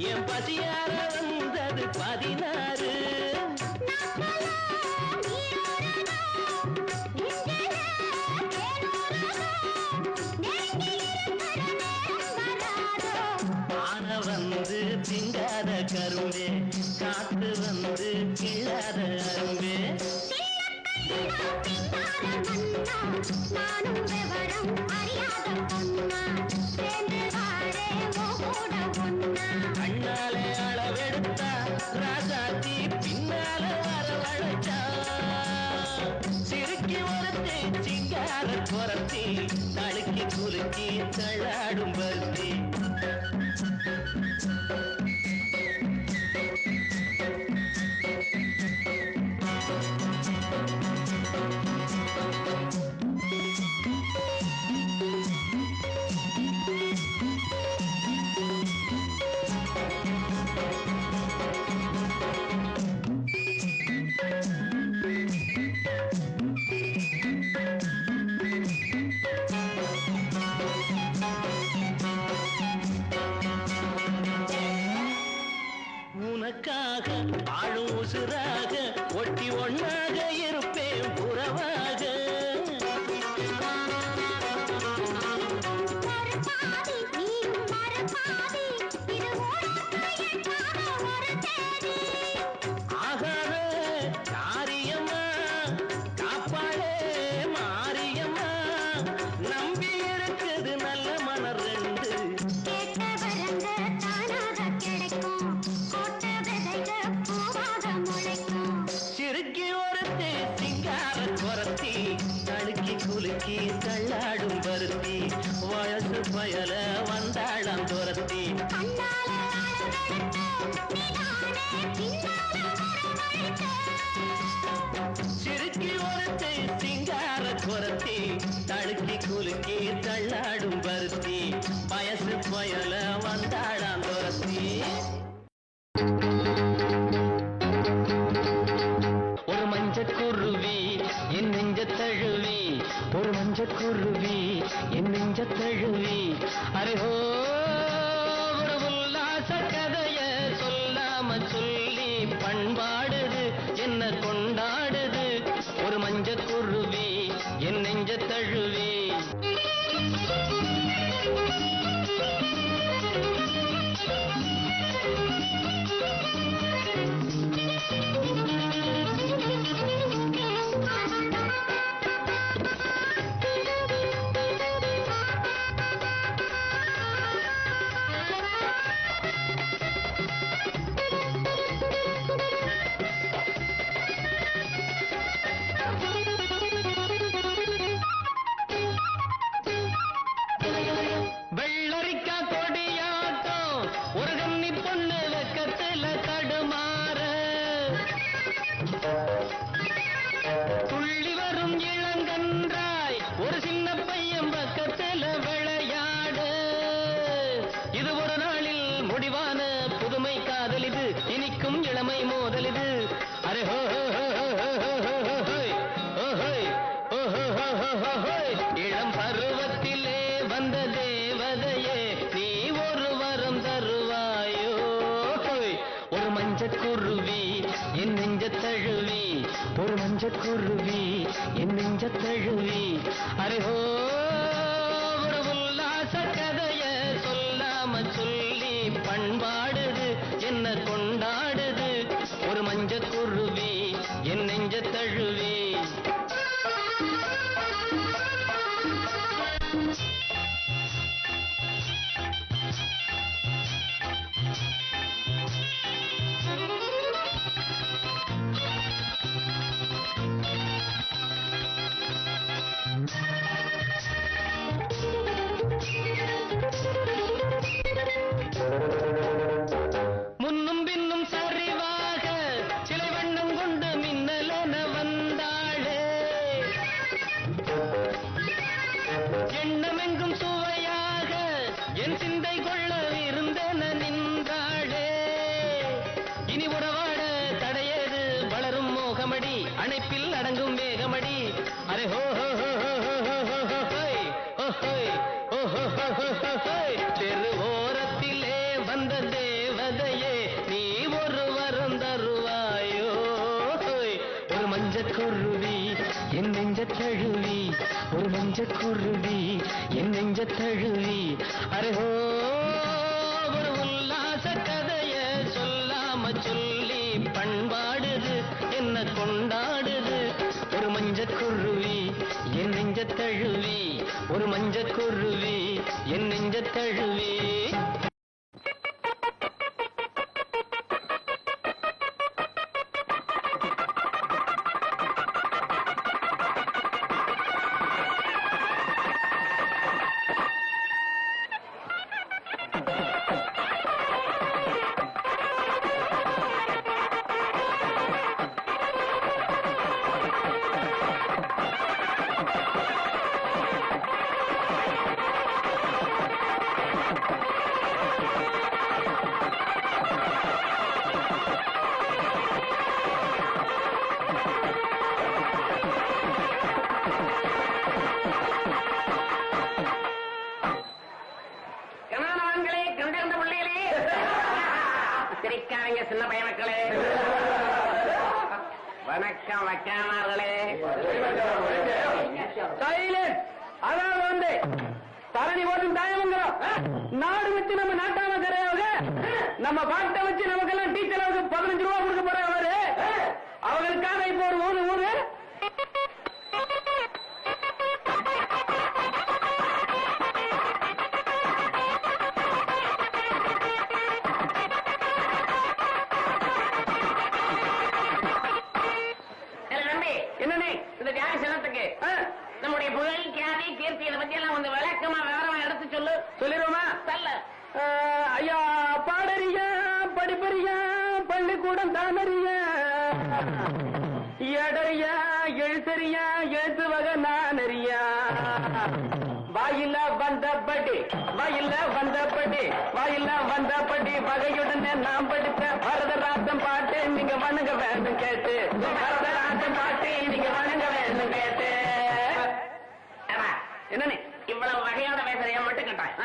என் பசியார வந்தது 16 ஆன வந்து திங்காத கரும்பே காத்து வந்து கிள்ளாத அரும்பே நானும் விவரம் அறியாத பொன்னா கண்ணாலே அளவெடுத்தா ராசாத்தி பின்னால வரவழைச்சா சிறுக்கி ஒருத்தி சிங்கார குரத்தி தழுக்கி குலுக்கி தள்ளாடும் பருத்தி உனக்காக ஆளும் உசுராக ஒட்டி ஒன்னாக இருப்பேன் புறவாக ஆகாத காரியம்மா காப்பாளே மாரியம்மா நம்பி இருக்குது நல்ல மனர் ரெண்டு சிறுக்கி ஒருத்தி சிங்கார குரத்தி தழுக்கி குலுக்கி தள்ளாடும் பருத்தி வயசு பயல வந்தாளம் துரத்தி சிறுக்கி ஒருத்தி சிங்கார குரத்தி தழுக்கி குலுக்கி தள்ளாடும் பருத்தி வயசு புயல வந்தாடாம் துரத்தி ஒரு மஞ்சக்குருவி என் நெஞ்ச தழுவி ஒரு மஞ்சக்குருவி என் நெஞ்ச தழுவி அரேஹோ ஒரு உல்லாச கதைய சொல்லாம சொல்லி பண்பாடுது என்ன கொண்டாடுது ஒரு மஞ்சக்குருவி என் நெஞ்ச தழுவி வெள்ளரிக்கா கொடியாட்டம் ஒரு கன்னி பொண்ணு வெக்கத்துல தடுமாற துள்ளி வரும் இளங்கன்றாய் ஒரு சின்ன பையன் பக்கத்துல விளையாட இது ஒரு நாளில் முடிவான புதுமை காதல் இது இனிக்கும் இளமை மோதல் இது அரே ஹோ இளம் பருவத்திலே வந்த தேவதையே நீ ஒரு வரம் தருவாயோ ஒரு மஞ்சக்குருவி என் நெஞ்ச தழுவி ஒரு மஞ்சக்குருவி என் நெஞ்ச தழுவி அரேஹோ ஒரு உல்லாச கதைய சொல்லாம சொல்லி பண்பாடுது என்ன கொண்டாடுது ஒரு மஞ்சக்குருவி என் நெஞ்ச தழுவி முன்னும் பின்னும் சரிவாக சிலை வண்ணம் கொண்டு மின்னலென வந்தாளே எண்ணமெங்கும் சுவையாக என் சிந்தை கொள்ள இருந்தென நின்றாளே இனி உறவாட தடையேது வளரும் மோகமடி அணைப்பில் அடங்கும் வேகமடி அரே ஹோ தெருவோரத்திலே வந்த தேவதையே நீ ஒரு வரம் தருவாயோ ஒரு மஞ்சக்குருவி என் நெஞ்ச தழுவி ஒரு மஞ்சக்குருவி என் நெஞ்ச தழுவி அரேஹோ ஒரு உல்லாச கதைய சொல்லாம சொல்லி பண்பாடுது என்ன கொண்டாடுது ஒரு மஞ்சக்குருவி என் நெஞ்ச தழுவி ஒரு மஞ்சக்குருவி என் நெஞ்ச தழுவி சின்ன பையனக்களே வணக்கம் வைக்காமர்களே அதாவது வந்து தரணி ஓட்டும் தாயமங்கிறோம் நாடு வச்சு நம்ம நாட்டாம கரையாக நம்ம பாட்டை வச்சு நமக்கெல்லாம் டீச்சர் 15 ரூபா கொடுக்க போறாங்க அவங்களுக்காக இப்போ ஒரு ஊரு ஊரு நம்முடைய புகழ் கியாதி கீர்த்தி இதை பத்தி எல்லாம் வந்து விளக்கமா விவரமா எடுத்து சொல்லு. சொல்லிடுவோமா? சொல்ல ஐயா பாடறியா படிப்பறியா பள்ளிக்கூடம் தானறியா எடறியா எழுத்தறியா எழுத்து வகை நானறியா வாயில வந்தபடி வகையுடனே நாம் படித்த வரதராஜம் பாட்டு நீங்க வணங்க வேண்டும் கேட்டு வரதராஜம் பாட்டு நீங்க வணங்க வேண்டும் கேட்டு என்னன்னு இவ்வளவு வகையோட பேசுறிய மட்டும் கேட்டான்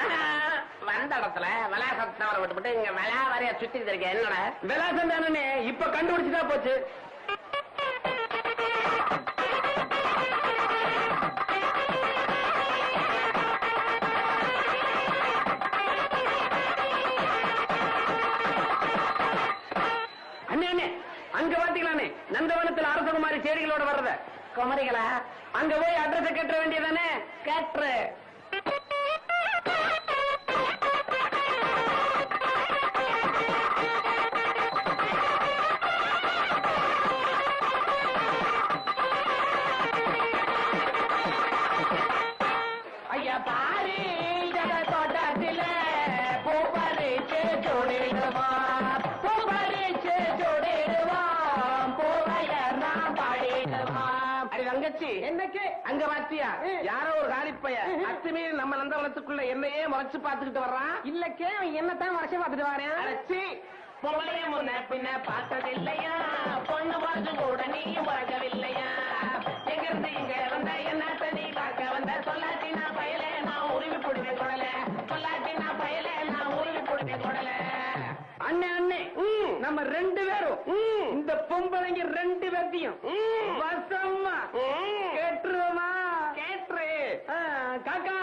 வந்த இடத்துல விளாசத்தவரை விட்டுவிட்டு இங்க விளா வரைய சுத்தி இருக்கேன் என்னோட விளாசம் தானே இப்ப கண்டுபிடிச்சுட்டா போச்சு அங்க பாத்தீங்களானே நந்தவனத்தில் அரசகுமாரி சேரிகளோட வர்றத குமரிகளா அங்க போய் அட்ரஸ் கேட்ட வேண்டியதானே கேட்டு ஐயா பாரு தோட்டத்தில பூப்பறிச்சு ஜோடிடுவா தங்கச்சி என்னக்கு அங்க பாத்தியா யாரோ ஒரு காலிப்பைய அத்துமே நம்ம நந்தவனத்துக்குள்ள என்னையே முறைச்சு பாத்துக்கிட்டு வர்றான் இல்லக்கே என்னத்தான் முறைச்சு பாத்துட்டு வரேன் அழைச்சி பொங்கலைய முன்ன பின்ன பார்த்தது இல்லையா பொண்ணு பார்த்து கூட நீ உறக்கவில்லையா எங்க இருந்து இங்க வந்த என்ன நீ பார்க்க வந்த சொல்லாட்டி நான் பயல நான் உருவி பிடிவே கொடல சொல்லாட்டி நான் பயல நான் உருவி பிடிவே கொடல அண்ணே அண்ணே நம்ம ரெண்டு பேரும் இந்த பொம்பளைங்க ரெண்டு பேர்த்தையும் வசமா கேட்டுருமா கேட்டு காக்கா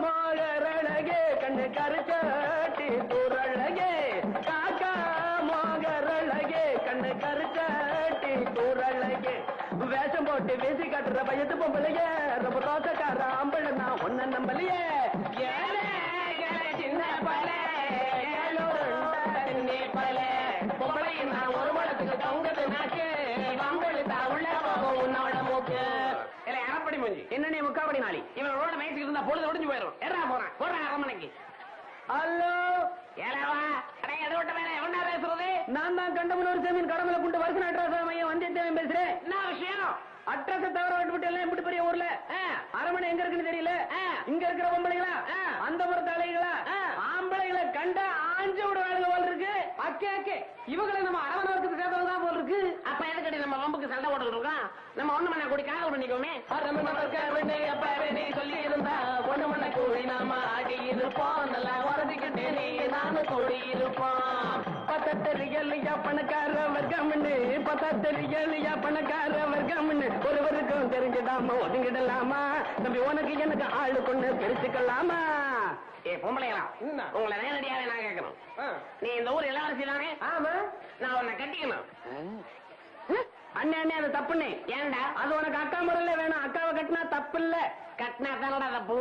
மோகரழகே கண்ணு கருச்சாட்டி தூரழகே காக்கா மோகரழகே கண்ணு கருச்சாட்டி தூரழகே வேஷம் போட்டு வீசி காட்டுற பயத்து பொம்பளைய ரொம்ப ரோசக்கார ஆம்பளை நான் ஒன்ன நம்பலையே சின்ன பல பொம்பளை நான் ஒரு மடத்துக்கு தொங்குது நாக்கு வம்பெழுத்தா உள்ள போகும் உன்னோட மூக்கு இல்ல அரைப்படி மஞ்சி என்ன முக்காப்படி நாளி இவன் ரோட மேய்ச்சிட்டு இருந்தா பொழுது ஒடிஞ்சு போயிடும் எறா போறேன் அரமனைக்கு ஹலோ ஏலவா அடே எதை விட்ட வேற எவனா பேசுறது நான் தான் கண்டமனூர் சேமியின் கடமலை கொண்டு வருஷம் அட்ரஸ் மையம் வந்தியத்தேவன் பேசுறேன் என்ன விஷயம் அட்ரஸ தவிர விட்டு எல்லாம் இப்படி பெரிய ஊர்ல அரமனை எங்க இருக்குன்னு தெரியல இங்க இருக்கிற பொம்பளைங்களா அந்த புறத்து அலைகளா ஆம்பளைகளை கண்டா ஆஞ்சு விட வேலைங்க போல் இருக்கு அக்கே இவங்களை நம்ம அரவணத்துக்கு சேர்ந்ததான் போல் இருக்கு அப்ப எதுக்கடி நம்ம வம்புக்கு சண்டை போட்டுக்கிட்டு இருக்கோம் நம்ம ஒண்ணு மண்ண கூடி காதல் பண்ணிக்கோமே நீ சொல்லி இருந்தா ஒண்ணு மண்ண கூடி நாம ஆடி இருப்போம் நல்லா உறதிக்கிட்டே நீ நானும் கூடி இருப்போம் பத்தத்தெரியலையா பணக்கார வர்க்கம்னு பத்தத்தெரியலையா பணக்கார வர்க்கம்னு ஒருவருக்கும் தெரிஞ்சிடாம ஒதுங்கிடலாமா தம்பி உனக்கு எனக்கு ஆளு கொண்டு பிரிச்சுக்கலாமா ஏ பொம்பளைங்களா உங்களை நேரடியாவே நான் கேட்கணும் நீ இந்த ஊர் இளவரசி தானே ஆமா நான் உன்னை கட்டிக்கணும் அண்ணே அண்ணே அது தப்புன்னு ஏன்டா அது உனக்கு அக்கா முறையில வேணும் அக்காவை கட்டினா தப்பு இல்ல கட்டினா தானடா தப்பு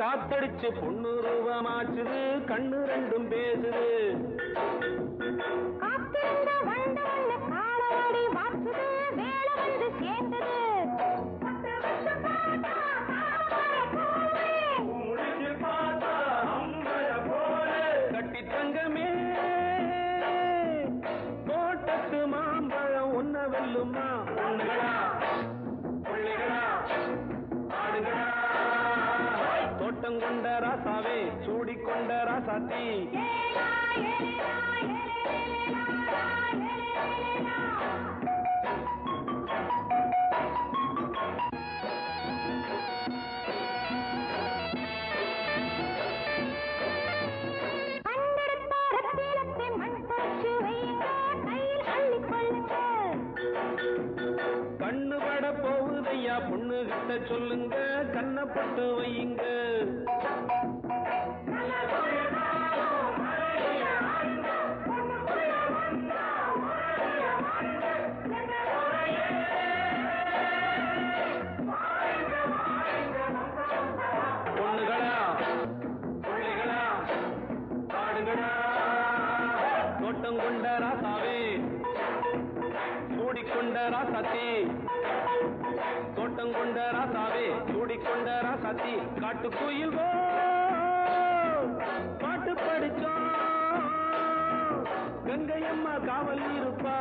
காத்தடிச்சு பொண்ணு ரூபமாச்சுது கண்ணு ரெண்டும் பேசுது காத்திருந்த வண்டு காலவாடி வாச்சுது வேலை வந்து சேர்ந்து போதுமா பொண்ணுகளா பிள்ளைகளா ஆடுகளா தோட்டம் கொண்ட ராசாவே சூடிக்கொண்ட ராசாத்தி கண்ணு பட போகுதையா பொண்ணு கிட்ட சொல்லுங்க கண்ணப்பட்டு வையுங்க பொண்ணுகளா பிள்ளைகளா ஆடுகளா தோட்டம் கொண்ட ராசாவே சூடிக்கொண்ட ராசாத்தி தோட்டம் கொண்ட ராசாவே சூடிக்கொண்ட ராசாத்தி காட்டுக்குயில் பாட்டு படிச்சோம் கங்கையம்மா காவல் இருப்பா